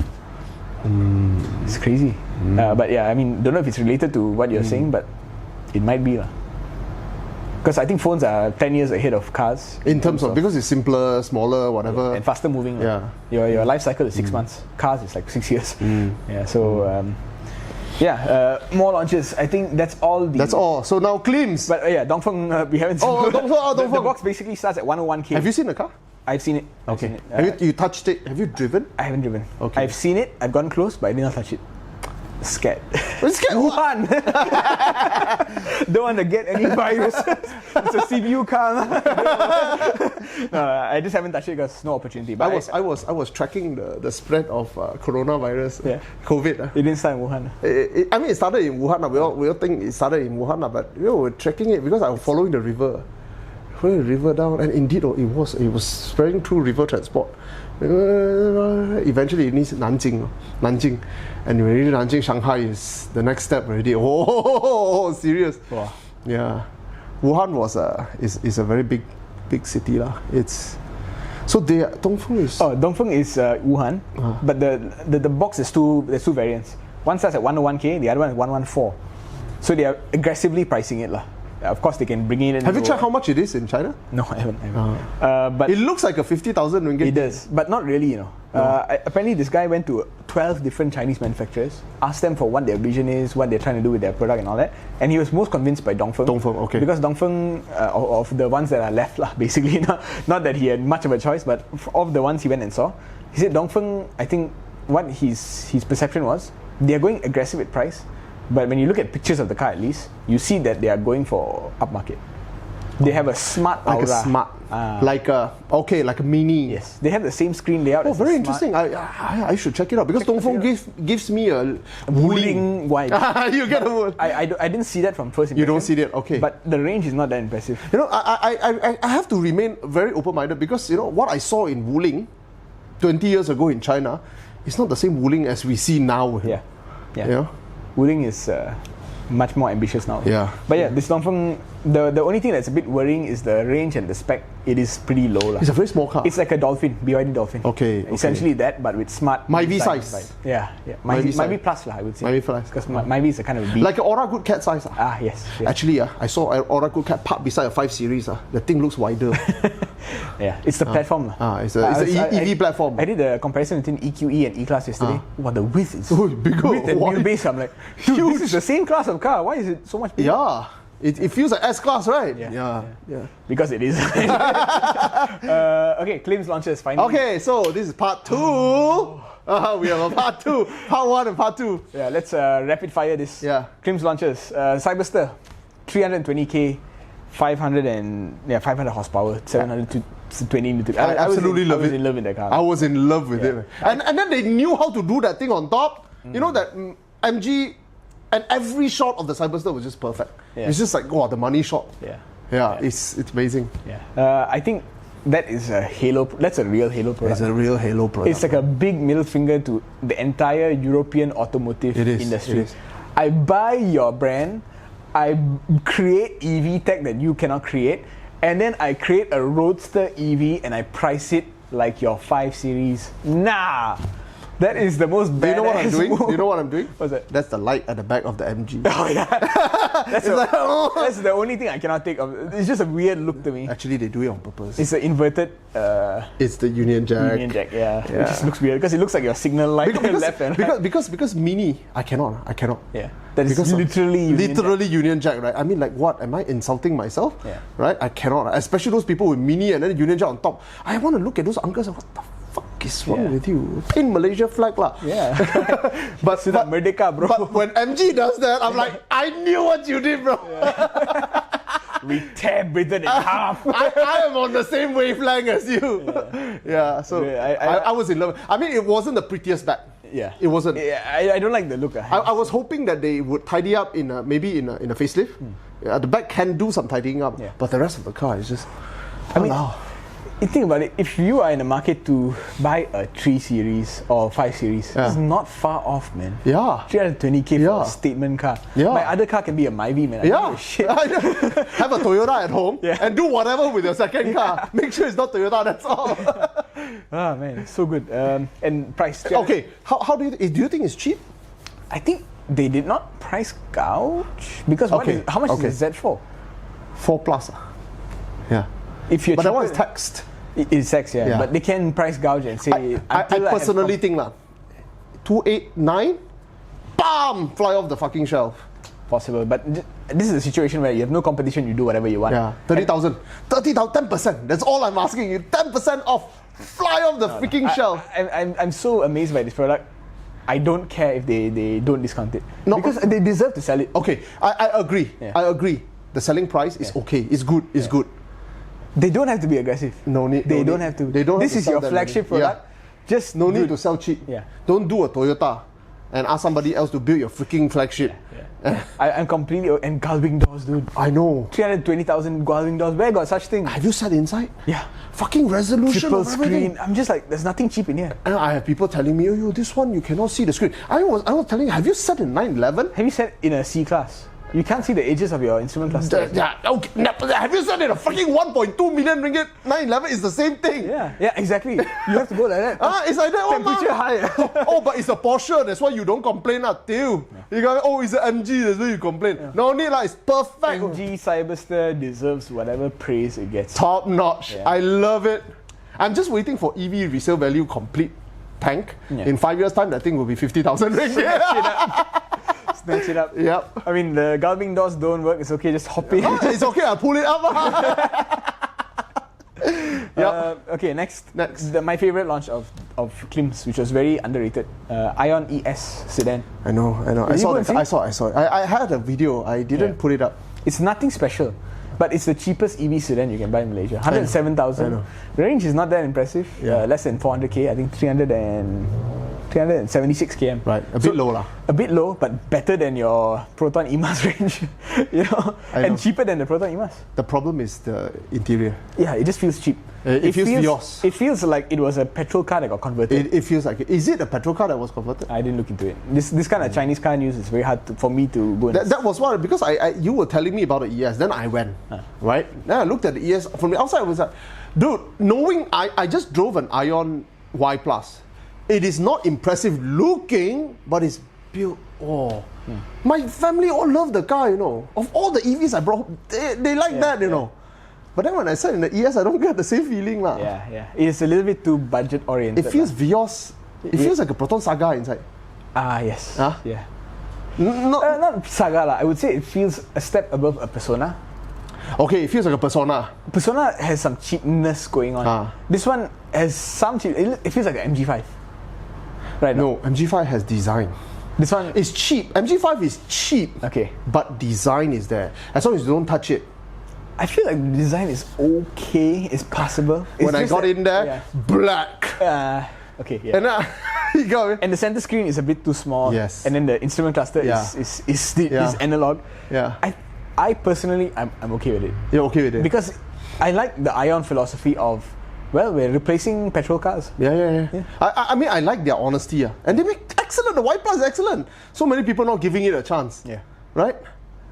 It's crazy. But yeah, I mean, don't know if it's related to what you're saying, but it might be. Because I think phones are 10 years ahead of cars. In terms of, because it's simpler, smaller, whatever. And faster moving. Yeah. Your life cycle is 6 months. Cars is like 6 years. Yeah, so more launches. I think that's all. That's all. So now KLIMS. But Dongfeng, we haven't seen. Dongfeng. The box basically starts at 101K. Have you seen the car? I've seen it. Okay. Have you touched it? Have you driven? I haven't driven. Okay. I've seen it. I've gone close, but I did not touch it. Scared. Scared? Wuhan. Don't want to get any virus. It's a CBU car. No, I just haven't touched it because no opportunity. But I was tracking the spread of coronavirus, COVID. It didn't start in Wuhan. I mean, it started in Wuhan. We all think it started in Wuhan, but we're tracking it because I was following the river. Following the river down, and indeed, it was spreading through river transport. Eventually, it needs Nanjing, and when you Nanjing, Shanghai is the next step already. Oh, serious! Wow. Yeah, Wuhan is a very big city lah. It's so Dongfeng is Wuhan, but the box is there's two variants. One starts at 101K, the other one is 114. So they are aggressively pricing it lah. Of course, they can bring it in. Have you checked how much it is in China? No, I haven't. But it looks like a 50,000 ringgit. It does, but not really, No. Apparently, this guy went to 12 different Chinese manufacturers, asked them for what their vision is, what they're trying to do with their product and all that, and he was most convinced by Dongfeng. Okay. Because Dongfeng, of the ones that are left, basically, not that he had much of a choice, but of the ones he went and saw, he said Dongfeng, I think what his perception was, they're going aggressive with price. But when you look at pictures of the car, at least, you see that they are going for upmarket. They have a smart like aura. Like a mini. Yes, they have the same screen layout. Oh, very interesting. I should check it out because Dongfeng gives me a wooling vibe. You get a wool. I didn't see that from first impression. You don't see that, okay. But the range is not that impressive. I have to remain very open-minded because what I saw in Wuling 20 years ago in China, it's not the same Wuling as we see now. Yeah. Wuling is much more ambitious now. Yeah. But yeah, this Dongfeng, the only thing that's a bit worrying is the range and the spec. It is pretty low. It's a very small car. It's like a Dolphin, BYD Dolphin. Okay. Essentially that, but with smart. Myvi size. Yeah. Myvi plus, I would say. Myvi plus. Because Myvi is a kind of a B. Like an Aura Good Cat size. Yes. Actually, I saw an Aura Good Cat parked beside a 5 Series. The thing looks wider. Yeah, it's the platform. It's an EV platform. I did a comparison between EQE and E-Class yesterday. Wow, the width is bigger. Width and wheelbase. I'm like, dude, this is the same class of car. Why is it so much bigger? Yeah. It feels like S-Class, right? Yeah. Because it is. Okay, KLIMS launches finally. Okay, so this is part 2. We have a part 2. Part 1 and part 2. Yeah, let's rapid fire this. Yeah. KLIMS launches. Cyberster, 320K, 500 horsepower, 720 Newton. I absolutely love it. I was in love with that car. I was in love with it. And then they knew how to do that thing on top. You know that MG, and every shot of the Cyberster was just perfect. It's just like, wow, the money shot. It's amazing. I think that is a Halo. That's a real Halo product. It's a real Halo product. It's like a big middle finger to the entire European automotive industry. I buy your brand, I create EV tech that you cannot create, and then I create a Roadster EV and I price it like your 5 Series. Nah! That is the most badass. Do you know what I'm doing? move. Do you know what I'm doing? What's that? That's the light at the back of the MG. Oh yeah, that's the only thing I cannot take of. It's just a weird look to me. Actually, they do it on purpose. It's the inverted. It's the Union Jack. Union Jack, yeah. It just looks weird because it looks like your signal light on the left and right. Because Mini, I cannot. Yeah, that is Because literally Union Jack, right? I mean, like, what? Am I insulting myself? Yeah. Right? I cannot. Especially those people with Mini and then Union Jack on top. I want to look at those uncles and what the fuck is wrong with you? Paint Malaysia flag lah. Yeah. but Merdeka, bro. But when MG does that, I'm like, I knew what you did, bro. Yeah. We tear Britain in half. I am on the same wavelength as you. Yeah, so I was in love. I mean, it wasn't the prettiest back. Yeah, it wasn't. Yeah, I don't like the look. I was hoping that they would tidy up maybe in a facelift. Yeah, the back can do some tidying up, but the rest of the car is just. You think about it, if you are in the market to buy a 3 Series or 5 Series, it's not far off, man. Yeah. 320k for a statement car. Yeah. My other car can be a Myvi, man. Shit. Have a Toyota at home and do whatever with your second car. Make sure it's not Toyota, that's all. Ah, man, it's so good. And price. Okay, how do you think it's cheap? I think they did not price gouge because how much is the Z4? 4+. Yeah. If you're but that one is taxed. It's taxed, yeah. But they can price gouge and say. I personally think 289, bam, fly off the fucking shelf. Possible, but this is a situation where you have no competition. You do whatever you want. Yeah, 30,000, 10%. That's all I'm asking you. 10% off, fly off the freaking shelf. I'm so amazed by this product. I don't care if they don't discount it. No, because they deserve to sell it. Okay, I agree. Yeah. I agree. The selling price is okay. It's good. It's good. They don't have to be aggressive. No need. They don't have to. They don't. This is your flagship product. Just no need to sell cheap. Yeah. Don't do a Toyota and ask somebody else to build your freaking flagship. I'm completely and gullwing doors, dude. I know. 320,000 gullwing doors. Where got such thing? Have you sat inside? Yeah. Fucking resolution. Triple screen. I'm just like, there's nothing cheap in here. And I have people telling me, oh, this one you cannot see the screen. I was telling you, have you sat in 911? Have you sat in a C class? You can't see the edges of your instrument cluster. Okay. Have you sat in a fucking 1.2 million ringgit 911? It's the same thing. Yeah, exactly. You have to go like that. It's like that one. Temperature high. But it's a Porsche. That's why you don't complain till. You go, it's an MG. That's why you complain. No need it's perfect. MG Cyberster deserves whatever praise it gets. Top notch. Yeah. I love it. I'm just waiting for EV resale value complete tank. Yeah. In 5 years' time, that thing will be 50,000 ringgit. Snatch it up. Yep. I mean, the gullwing doors don't work. It's okay. Just hop in. It's okay. I'll pull it up. Okay. Next. My favorite launch of KLIMS, which was very underrated. Aion ES sedan. I know. I saw it. I had a video. I didn't put it up. It's nothing special, but it's the cheapest EV sedan you can buy in Malaysia. 107,000. Range is not that impressive. Less than 400k. I think 376 km. Right, a bit low lah. A bit low, but better than your Proton EMAS range, and cheaper than the Proton EMAS. The problem is the interior. Yeah, it just feels cheap. It feels Vios. It feels like it was a petrol car that got converted. It feels like it. Is it a petrol car that was converted? I didn't look into it. This kind of Chinese car news is very hard for me to go into. That was what, because you were telling me about the ES, then I went, right? Then I looked at the ES, from the outside I was like, dude, knowing I just drove an Aion Y+. It is not impressive looking, but it's built. My family all love the car, Of all the EVs I brought, they like that, But then when I sat in the ES, I don't get the same feeling. Yeah. It's a little bit too budget oriented. It feels Vios. It feels like a Proton Saga inside. Yes. Yeah. Not Saga lah. I would say it feels a step above a Persona. Okay, it feels like a Persona. Persona has some cheapness going on. This one has some cheap. It feels like an MG5. Right? No, MG5 has design. This one is cheap. MG5 is cheap. Okay. But design is there. As long as you don't touch it. I feel like the design is okay. It's passable. When I got in there, black. Okay, yeah. And you got me. And the center screen is a bit too small. Yes. And then the instrument cluster is analog. Yeah. I personally, I'm okay with it. You're okay with it? Because I like the Aion philosophy of, we're replacing petrol cars. Yeah. I mean, I like their honesty. And they make excellent. The Y+ is excellent. So many people not giving it a chance. Yeah. Right?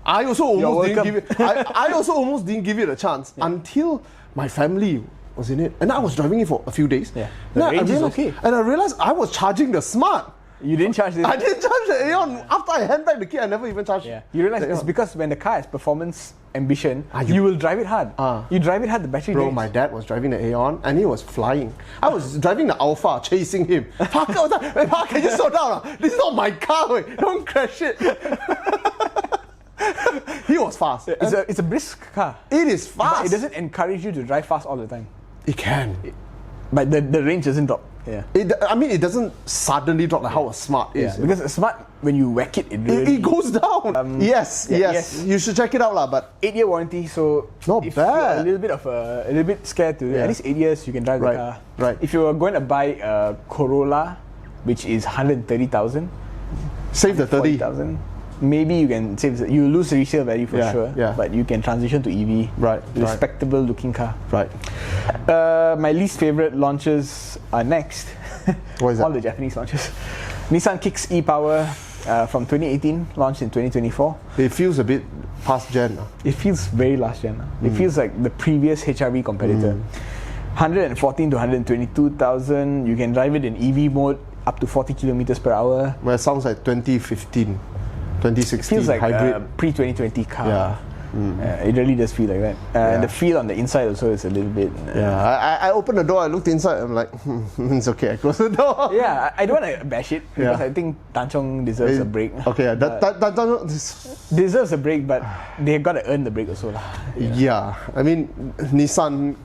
I also almost didn't give it. I also almost didn't give it a chance until my family was in it, and I was driving it for a few days. Yeah. The range is okay. And I realized I was charging the Smart. You didn't charge this? I didn't charge the Aion. After I hand back the key, I never even charged. Yeah. You realize it's because when the car has performance ambition, you will drive it hard. You drive it hard, the battery drains. My dad was driving the Aion and he was flying. I was driving the Alpha, chasing him. Parker was like, "Hey, Parker, can you slow down? This is not my car. Wait. Don't crash it." He was fast. It's a brisk car. It is fast. But it doesn't encourage you to drive fast all the time. It can. But the range doesn't drop. Yeah. It doesn't suddenly drop like how a Smart is. Yeah, because a Smart, when you whack it, it goes down. Yes. You should check it out, but 8-year warranty, so not if bad. You're a little bit scared to at least 8 years you can drive the car. Right. If you were going to buy a Corolla, which is 130,000, save the 30,000. Maybe you can save. You lose resale value for sure. Yeah. But you can transition to EV. Right. Respectable looking car. Right. My least favorite launches are next. What is that? All the Japanese launches. Nissan Kicks e-Power from 2018, launched in 2024. It feels a bit past gen. It feels very last gen. It feels like the previous HRV competitor. 114 to 122,000. You can drive it in EV mode up to 40 kilometers per hour. Well, it sounds like 2015, 2016 it feels like hybrid. A pre-2020 car. Yeah. It really does feel like that. And the feel on the inside also is a little bit. I opened the door, I looked inside, I'm like, it's okay, I close the door. Yeah, I don't want to bash it because I think Tanchong deserves a break. Okay, deserves a break, but they've got to earn the break also. Yeah, I mean, Nissan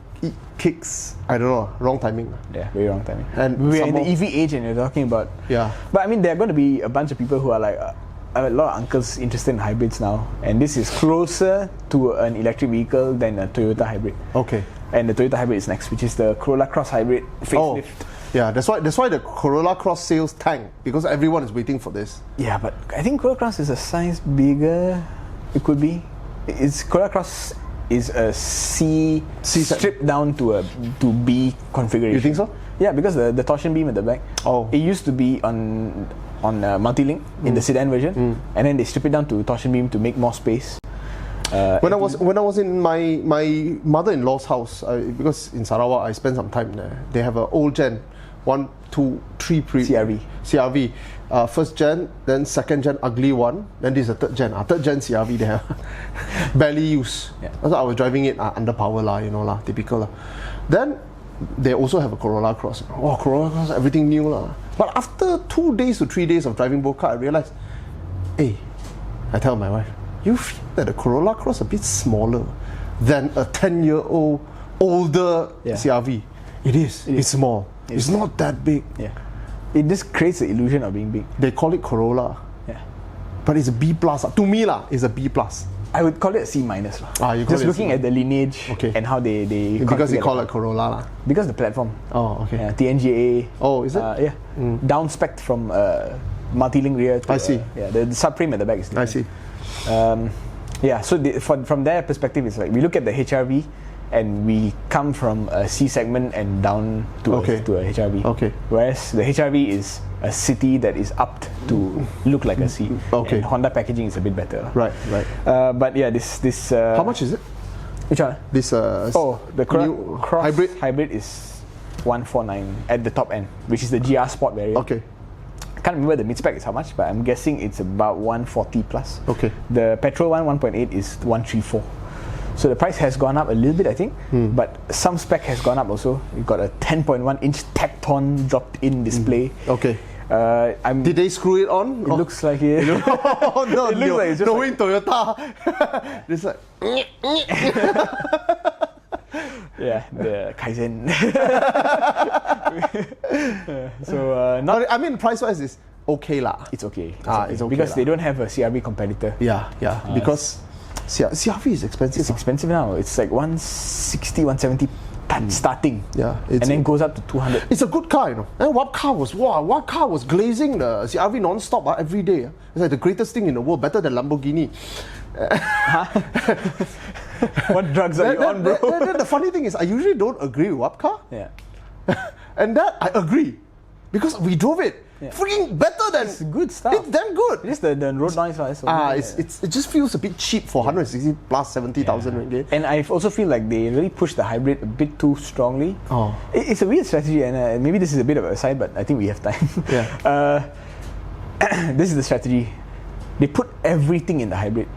Kicks, I don't know, wrong timing. Yeah, very wrong timing. And we're in the EV age and you're talking about. Yeah. But I mean, there are going to be a bunch of people who are like, a lot of uncles interested in hybrids now, and this is closer to an electric vehicle than a Toyota hybrid. Okay. And the Toyota hybrid is next, which is the Corolla Cross hybrid facelift. Yeah, that's why the Corolla Cross sales tank, because everyone is waiting for this. Yeah, but I think Corolla Cross is a size bigger. It could be. Corolla Cross is a C stripped down to B configuration. You think so? Yeah, because the torsion beam at the back. It used to be on multi-link in the sedan version, and then they strip it down to torsion beam to make more space. When I was in my mother-in-law's house, because in Sarawak I spent some time there. They have an old gen, 1, 2, 3 CRV. First gen, then second gen ugly one, then this is a third gen. Third gen CRV they have barely use. So I was driving it under power typical . Then they also have a Corolla Cross. Corolla Cross, everything new . But after 2 days to 3 days of driving both cars, I realized, I tell my wife, you feel that the Corolla Cross a bit smaller than a 10-year-old older CRV. It is. It's small. It's not that big. Yeah. It just creates the illusion of being big. They call it Corolla. Yeah. But it's a B+. To me, it's a B+. I would call it a C-. Just looking at the lineage and how they because they call it Corolla. Because the platform. Okay. Yeah, TNGA. Is it? Yeah. Down spec from multi-link rear to, I see. The subframe at the back is different. I see. So from their perspective, it's like we look at the HRV and we come from a C segment and down to a HRV. Okay. Whereas the HRV is a city that is upped to look like a C. Okay. And Honda packaging is a bit better. Right. But yeah, this. How much is it? Which one? This. The Cross hybrid is 149 at the top end, which is the GR Sport variant. Okay. I can't remember the mid spec is how much, but I'm guessing it's about 140 plus. Okay. The petrol one, 1.8, is 134. So the price has gone up a little bit, I think, but some spec has gone up also. You've got a 10.1-inch Tacton dropped-in display. Okay. Did they screw it on? It looks like it. No, it looks like it's just knowing Toyota. It's like. Yeah, the Kaizen. I mean, price-wise, it's okay lah. It's okay. It's okay because they don't have a CRV competitor. Yeah. Because CRV is expensive. It's expensive now. It's like 160, 170 starting. Yeah. And then goes up to 200. It's a good car, And what car was glazing the CRV non-stop every day. It's like the greatest thing in the world, better than Lamborghini. What drugs are you on, bro? The funny thing is, I usually don't agree with Wapcar. Yeah. And that I agree. Because we drove it. freaking better than. It's good stuff. It's damn good. Just the road noise. It just feels a bit cheap for 160 plus 70,000 ringgit. And I also feel like they really push the hybrid a bit too strongly. It's a weird strategy, and maybe this is a bit of a aside, but I think we have time. This is the strategy. They put everything in the hybrid,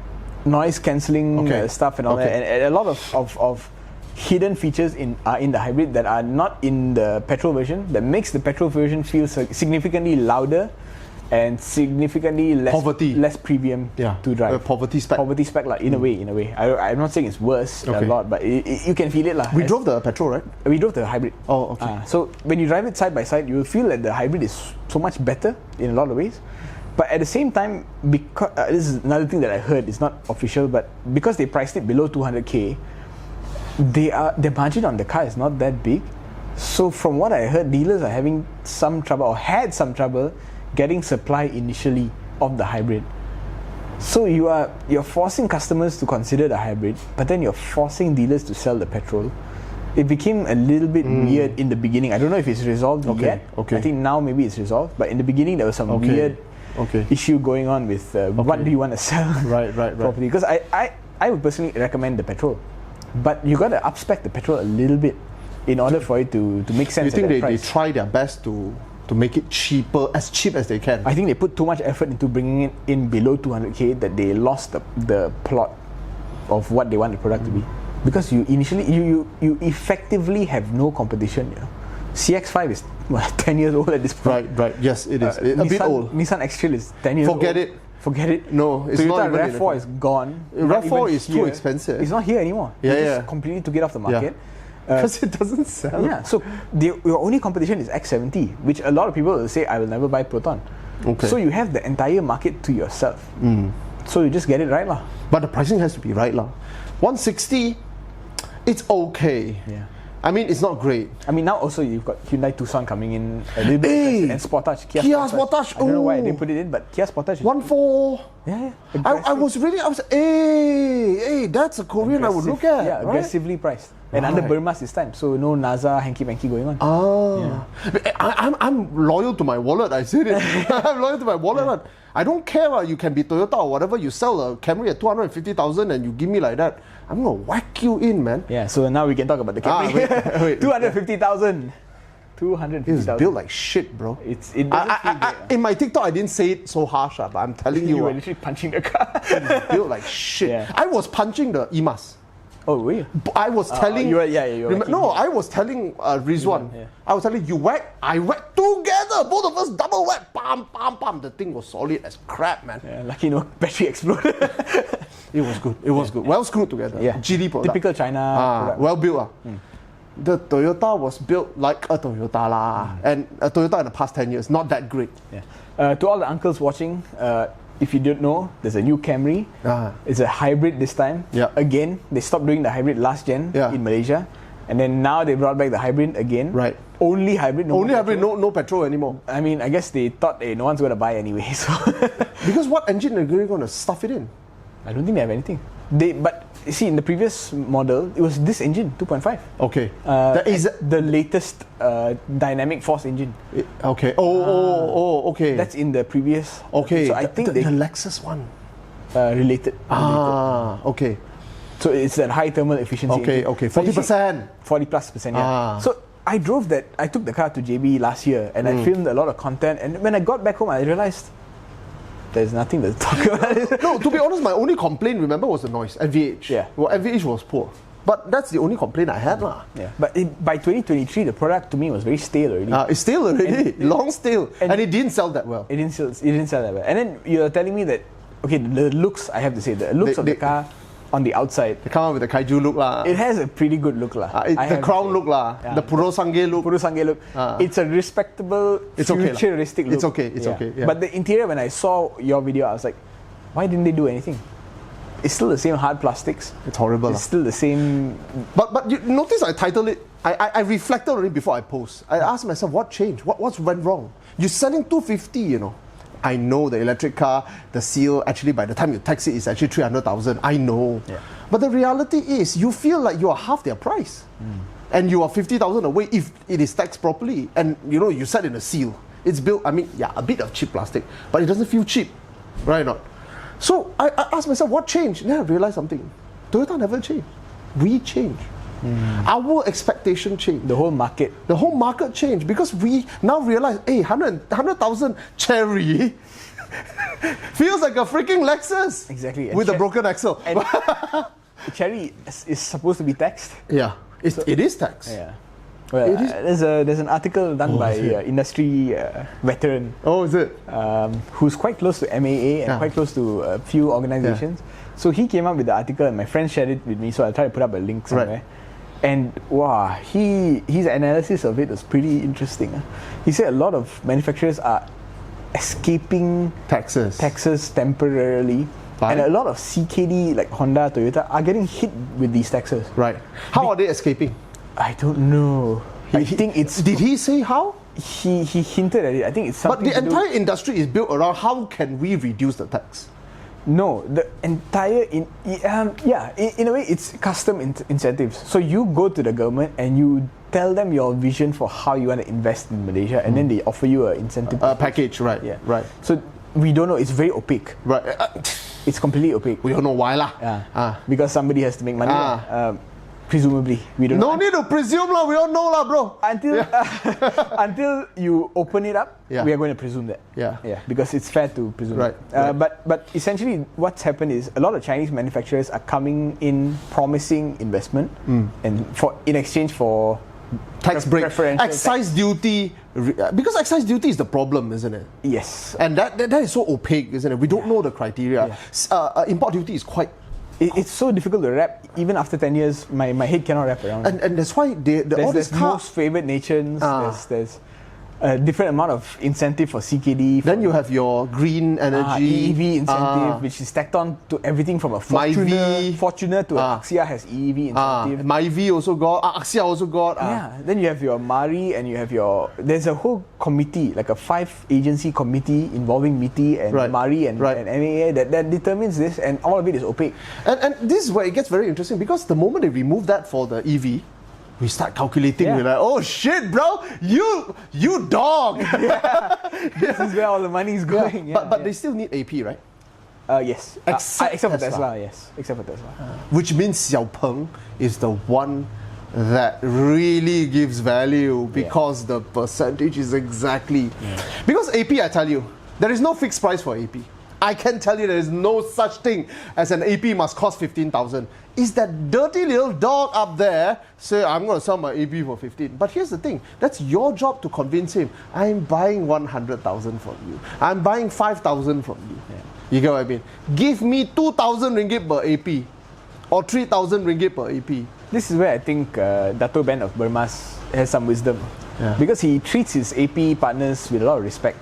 noise cancelling stuff and all that, and a lot of hidden features are in the hybrid that are not in the petrol version, that makes the petrol version feel significantly louder and significantly less premium to drive. Poverty spec. Poverty spec, in a way. I'm not saying it's worse a lot, but you can feel it. We drove the petrol, right? We drove the hybrid. Oh, okay. So when you drive it side by side, you will feel that the hybrid is so much better in a lot of ways. But at the same time, because this is another thing that I heard, it's not official, but because they priced it below 200k, their margin on the car is not that big. So from what I heard, dealers are having some trouble, or had some trouble, getting supply initially of the hybrid. So you're forcing customers to consider the hybrid, but then you're forcing dealers to sell the petrol. It became a little bit weird in the beginning. I don't know if it's resolved yet. I think now maybe it's resolved, but in the beginning there was some weird issue going on with what do you want to sell property. Because I would personally recommend the petrol, but you got to upspec the petrol a little bit in order for it to make sense. You think they try their best to make it cheaper, as cheap as they can? I think they put too much effort into bringing it in below 200k that they lost the plot of what they want the product to be. Because you effectively have no competition. CX-5 is 10 years old at this point. Right. Yes, it is. A bit old. Nissan X-Trail is 10 years old. Forget it. No, it's Toyota not. RAV4 is gone. RAV4 is too expensive. It's not here anymore. It's completely took it off the market. Because it doesn't sell. Yeah, so your only competition is X70, which a lot of people will say, I will never buy Proton. So you have the entire market to yourself. So you just get it right. But the pricing has to be right. 160, it's okay. I mean, it's not great. I mean, now also you've got Hyundai Tucson coming in a little bit, and Sportage. Kia Sportage. I don't know why I didn't put it in, but Kia Sportage is 1.4. Yeah. I was, hey, that's a Korean I would look at. Yeah, aggressively priced. And under Burma's this time, so no NASA hanky-panky going on. I'm loyal to my wallet, I said it. I'm loyal to my wallet. I don't care, you can be Toyota or whatever, you sell a Camry at 250,000 and you give me like that, I'm gonna whack you in, man. Yeah, so now we can talk about the Camry. Wait. 250,000. 250,000. It's built like shit, bro. In my TikTok, I didn't say it so harsh, but I'm telling you. You were literally punching the car. It's built like shit. Yeah. I was punching the EMAS. Oh, were you? I was telling. I was telling Rizwan. I was telling you whack. I whack together. Both of us double whack. Bam, bam, bam. The thing was solid as crap, man. Yeah, lucky no battery exploded. It was good. It was good. Well screwed together. Yeah. GD product. Typical China. Well built. The Toyota was built like a Toyota lah, and a Toyota in the past 10 years, not that great. Yeah. To all the uncles watching. If you don't know, there's a new Camry. It's a hybrid this time. Again, they stopped doing the hybrid last gen in Malaysia. And then now they brought back the hybrid again. Right. Only hybrid, no petrol anymore. I mean, I guess they thought, no one's going to buy anyway. So because what engine are they going to stuff it in? I don't think they have anything. But you see, in the previous model, it was this engine, 2.5. Okay. That is the latest dynamic force engine. Okay. Okay. That's in the previous. Okay. So I think the Lexus one. Related. Okay. So it's that high thermal efficiency. Okay. 40%. 40+%. Yeah. So I drove that. I took the car to JB last year, and I filmed a lot of content. And when I got back home, I realized there's nothing to talk about. No, to be honest, my only complaint, remember, was the noise. NVH. Yeah. Well, NVH was poor. But that's the only complaint I had. Yeah. But by 2023, the product to me was very stale already. It's stale already. Long stale. And it didn't sell that well. It didn't sell that well. And then you're telling me that, okay, the looks, I have to say, the looks of the car on the outside. They come out with the kaiju look lah. It has a pretty good look lah. The crown look lah. Yeah. The Purosange look. It's a respectable, futuristic look. It's okay. It's okay. Yeah. But the interior, when I saw your video, I was like, why didn't they do anything? It's still the same hard plastics. It's horrible. It's still the same. But you notice I titled it. I reflected on it before I post. I asked myself, what changed? What's went wrong? You're selling 250, I know the electric car, the seal, actually by the time you tax it, is actually 300,000. I know. Yeah. But the reality is, you feel like you are half their price. And you are 50,000 away if it is taxed properly. And you set in a seal. It's built, I mean, yeah, a bit of cheap plastic, but it doesn't feel cheap, right or not? So I asked myself, what changed? And then I realized something. Toyota never changed. We changed. Our expectation changed. The whole market. The whole market changed because we now realize, hey, 100,000 Cherry feels like a freaking Lexus. Exactly. With a broken axle. And Cherry is supposed to be taxed. Yeah, it is taxed. Yeah. Well, there's an article done by industry veteran. Oh, is it? Who's quite close to MAA and quite close to a few organizations. Yeah. So he came up with the article and my friend shared it with me, so I'll try to put up a link somewhere. Right. And wow, his analysis of it was pretty interesting. He said a lot of manufacturers are escaping taxes temporarily. And a lot of CKD like Honda, Toyota are getting hit with these taxes. Right. How are they escaping? I don't know. I think it's... Did he say how? He hinted at it. I think it's something. But the entire industry is built around how can we reduce the tax? No, the entire in a way it's custom incentives. So you go to the government and you tell them your vision for how you want to invest in Malaysia, and then they offer you an incentive package. Right. Yeah. Right. So we don't know. It's very opaque. Right. It's completely opaque. We don't know why lah. Because somebody has to make money. Presumably, we don't know. No need to presume lah. We all know lah, bro. Until you open it up, we are going to presume that. Yeah. Because it's fair to presume. Right. But essentially, what's happened is a lot of Chinese manufacturers are coming in promising investment, and in exchange for tax break, excise duty. Because excise duty is the problem, isn't it? Yes. And that is so opaque, isn't it? We don't know the criteria. Import duty is quite. It's so difficult to wrap. Even after 10 years, my head cannot wrap around it. And that's why there's most favoured nations. There's a different amount of incentive for CKD. Then you have your green energy EV incentive, which is tacked on to everything from a Fortuner to Axia has EV incentive. Myvi also got, Axia also got. Then you have your Mari and you have there's a whole committee, like a 5-agency committee involving MITI and Mari and MAA that determines this, and all of it is opaque. And this is where it gets very interesting, because the moment they remove that for the EV, we start calculating. We're like, oh shit, bro, you dog. This is where all the money is going. But they still need AP, right? Yes. Except for Tesla. Yes. Except for Tesla. Which means Xiao Peng is the one that really gives value, because the percentage is exactly. Because AP, I tell you, there is no fixed price for AP. I can tell you there is no such thing as an AP must cost 15,000. Is that dirty little dog up there say, I'm going to sell my AP for 15. But here's the thing, that's your job to convince him. I'm buying 100,000 from you. I'm buying 5,000 from you. You get what I mean? Give me 2,000 ringgit per AP or 3,000 ringgit per AP. This is where I think Dato' Ben of Burmas has some wisdom. Because he treats his AP partners with a lot of respect.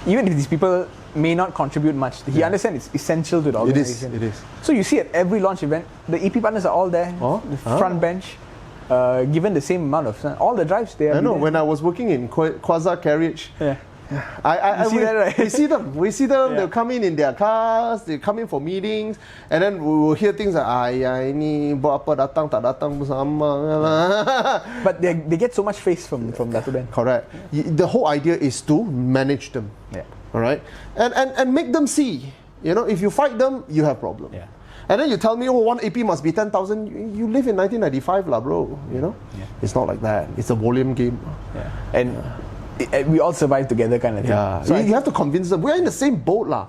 Even if these people may not contribute much, he understands it's essential to the organization. It is. So you see at every launch event, the EP partners are all there, the front bench, given the same amount of all the drives there. I know. When I was working in Quasar Carriage, we see them. They'll come in their cars. They come in for meetings, and then we will hear things like, ini buat apa datang tak datang bersama. But they get so much face from Dato' Ben. Correct. The whole idea is to manage them. All right, and make them see. You know, if you fight them, you have problem. And then you tell me, one AP must be 10,000. You live in 1995, lah, bro. You know, it's not like that. It's a volume game. And we all survive together, kind of thing. So you have to convince them. We're in the same boat, lah.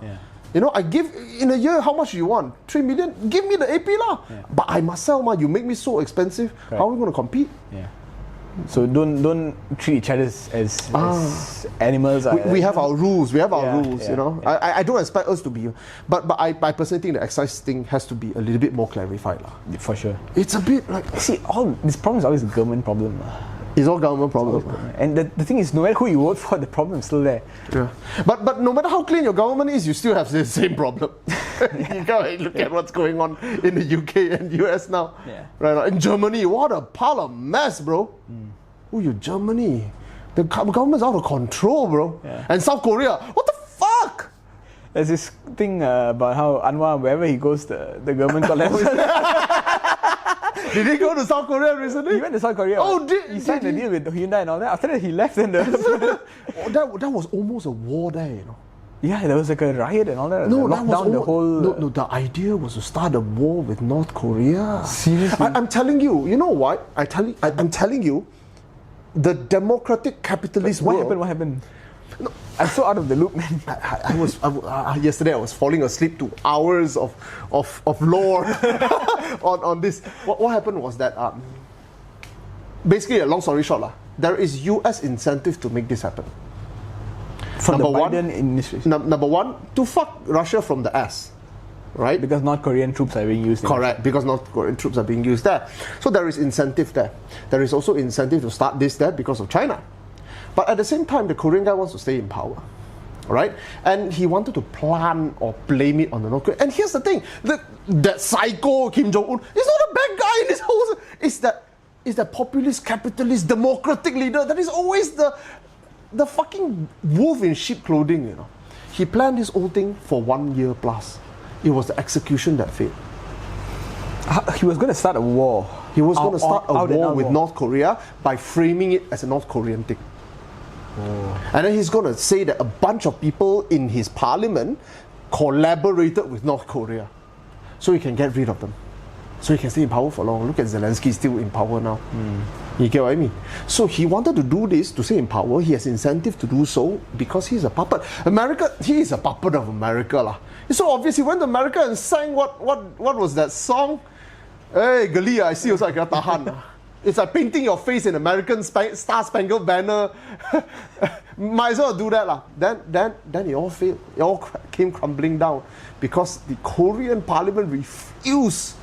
You know, I give in a year. How much do you want? 3 million. Give me the AP, lah. But I must sell, man. You make me so expensive. How are we going to compete? So don't treat each other as animals. We have our rules. We have our rules. You know, I don't expect us to be, but I personally think the excise thing has to be a little bit more clarified, lah. For sure. It's a bit like, see, all this problem is always a government problem. It's all government problem. And the thing is, no matter who you vote for, the problem is still there. But no matter how clean your government is, you still have the same problem. You gotta look at what's going on in the UK and US now. Right? In Germany, what a pile of mess, bro. Germany. The government's out of control, bro. And South Korea, what the fuck? There's this thing about how Anwar, wherever he goes, the government collapses. Did he go to South Korea recently? He went to South Korea. Oh, he signed a deal with Hyundai and all that. After that, he left and that was almost a war there, you know. Yeah, there was like a riot and all that. No, locked down the whole. No, the idea was to start a war with North Korea. Seriously? I'm telling you. You know what? I'm telling you, the democratic capitalist world. What happened? No, I'm so out of the loop, man. Yesterday I was falling asleep to hours of lore on this. What happened was that basically, a long story short, there is US incentive to make this happen. From the Biden administration. Number one, to fuck Russia from the ass. Right? Because North Korean troops are being used. Correct, because North Korean troops are being used there. So there is incentive there. There is also incentive to start this there because of China. But at the same time, the Korean guy wants to stay in power. Right? And he wanted to plan or blame it on the North Korea. And here's the thing, that psycho Kim Jong-un is not a bad guy in this whole... It's that populist, capitalist, democratic leader that is always the fucking wolf in sheep clothing, you know. He planned this whole thing for 1 year plus. It was the execution that failed. He was going to start a war. He was going to start a war with North Korea by framing it as a North Korean thing. Oh. And then he's going to say that a bunch of people in his parliament collaborated with North Korea so he can get rid of them. So he can stay in power for long. Look at Zelensky still in power now. You get what I mean? So he wanted to do this to stay in power. He has incentive to do so because he's a puppet. He is a puppet of America. It's so obvious. He went to America and sang what was that song? Hey, Galia, I see you like a tahan. It's like painting your face in American Star-Spangled Banner. Might as well do that. Then it all failed. It all came crumbling down because the Korean parliament refused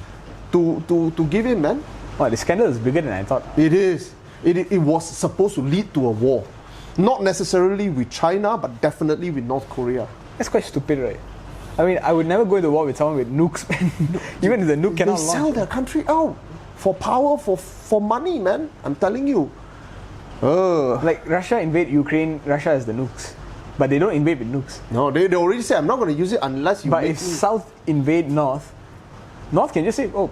to give in, man. Wow, the scandal is bigger than I thought. It is. It was supposed to lead to a war. Not necessarily with China, but definitely with North Korea. That's quite stupid, right? I mean, I would never go to war with someone with nukes. Even if the nuke cannot launch. They sell their country out for power, for money, man. I'm telling you. Like Russia invade Ukraine, Russia has the nukes. But they don't invade with nukes. No, they already say, I'm not going to use it unless you But if South invade North can just say, oh,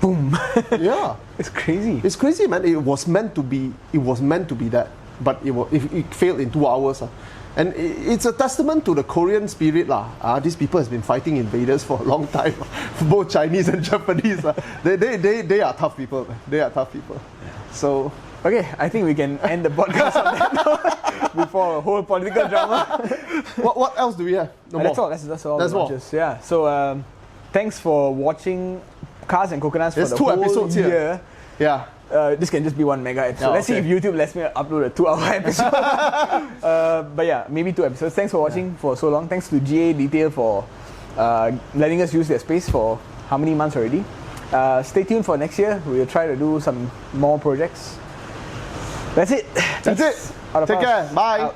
boom. Yeah. It's crazy. It's crazy, man. It was meant to be that. But it failed in 2 hours. And it's a testament to the Korean spirit. These people has been fighting invaders for a long time. Both Chinese and Japanese. They are tough people. They are tough people. So... Okay, I think we can end the podcast on that before a whole political drama. What else do we have? That's all. That's all. That's all. Yeah. So thanks for watching Cars and Coconuts for the whole episodes year. Yeah. This can just be one mega episode. Let's see if YouTube lets me upload a 2-hour episode. But yeah, maybe 2 episodes. Thanks for watching for so long. Thanks to GA Detail for letting us use their space for how many months already. Stay tuned for next year. We'll try to do some more projects. That's it. Take care. Bye. Out.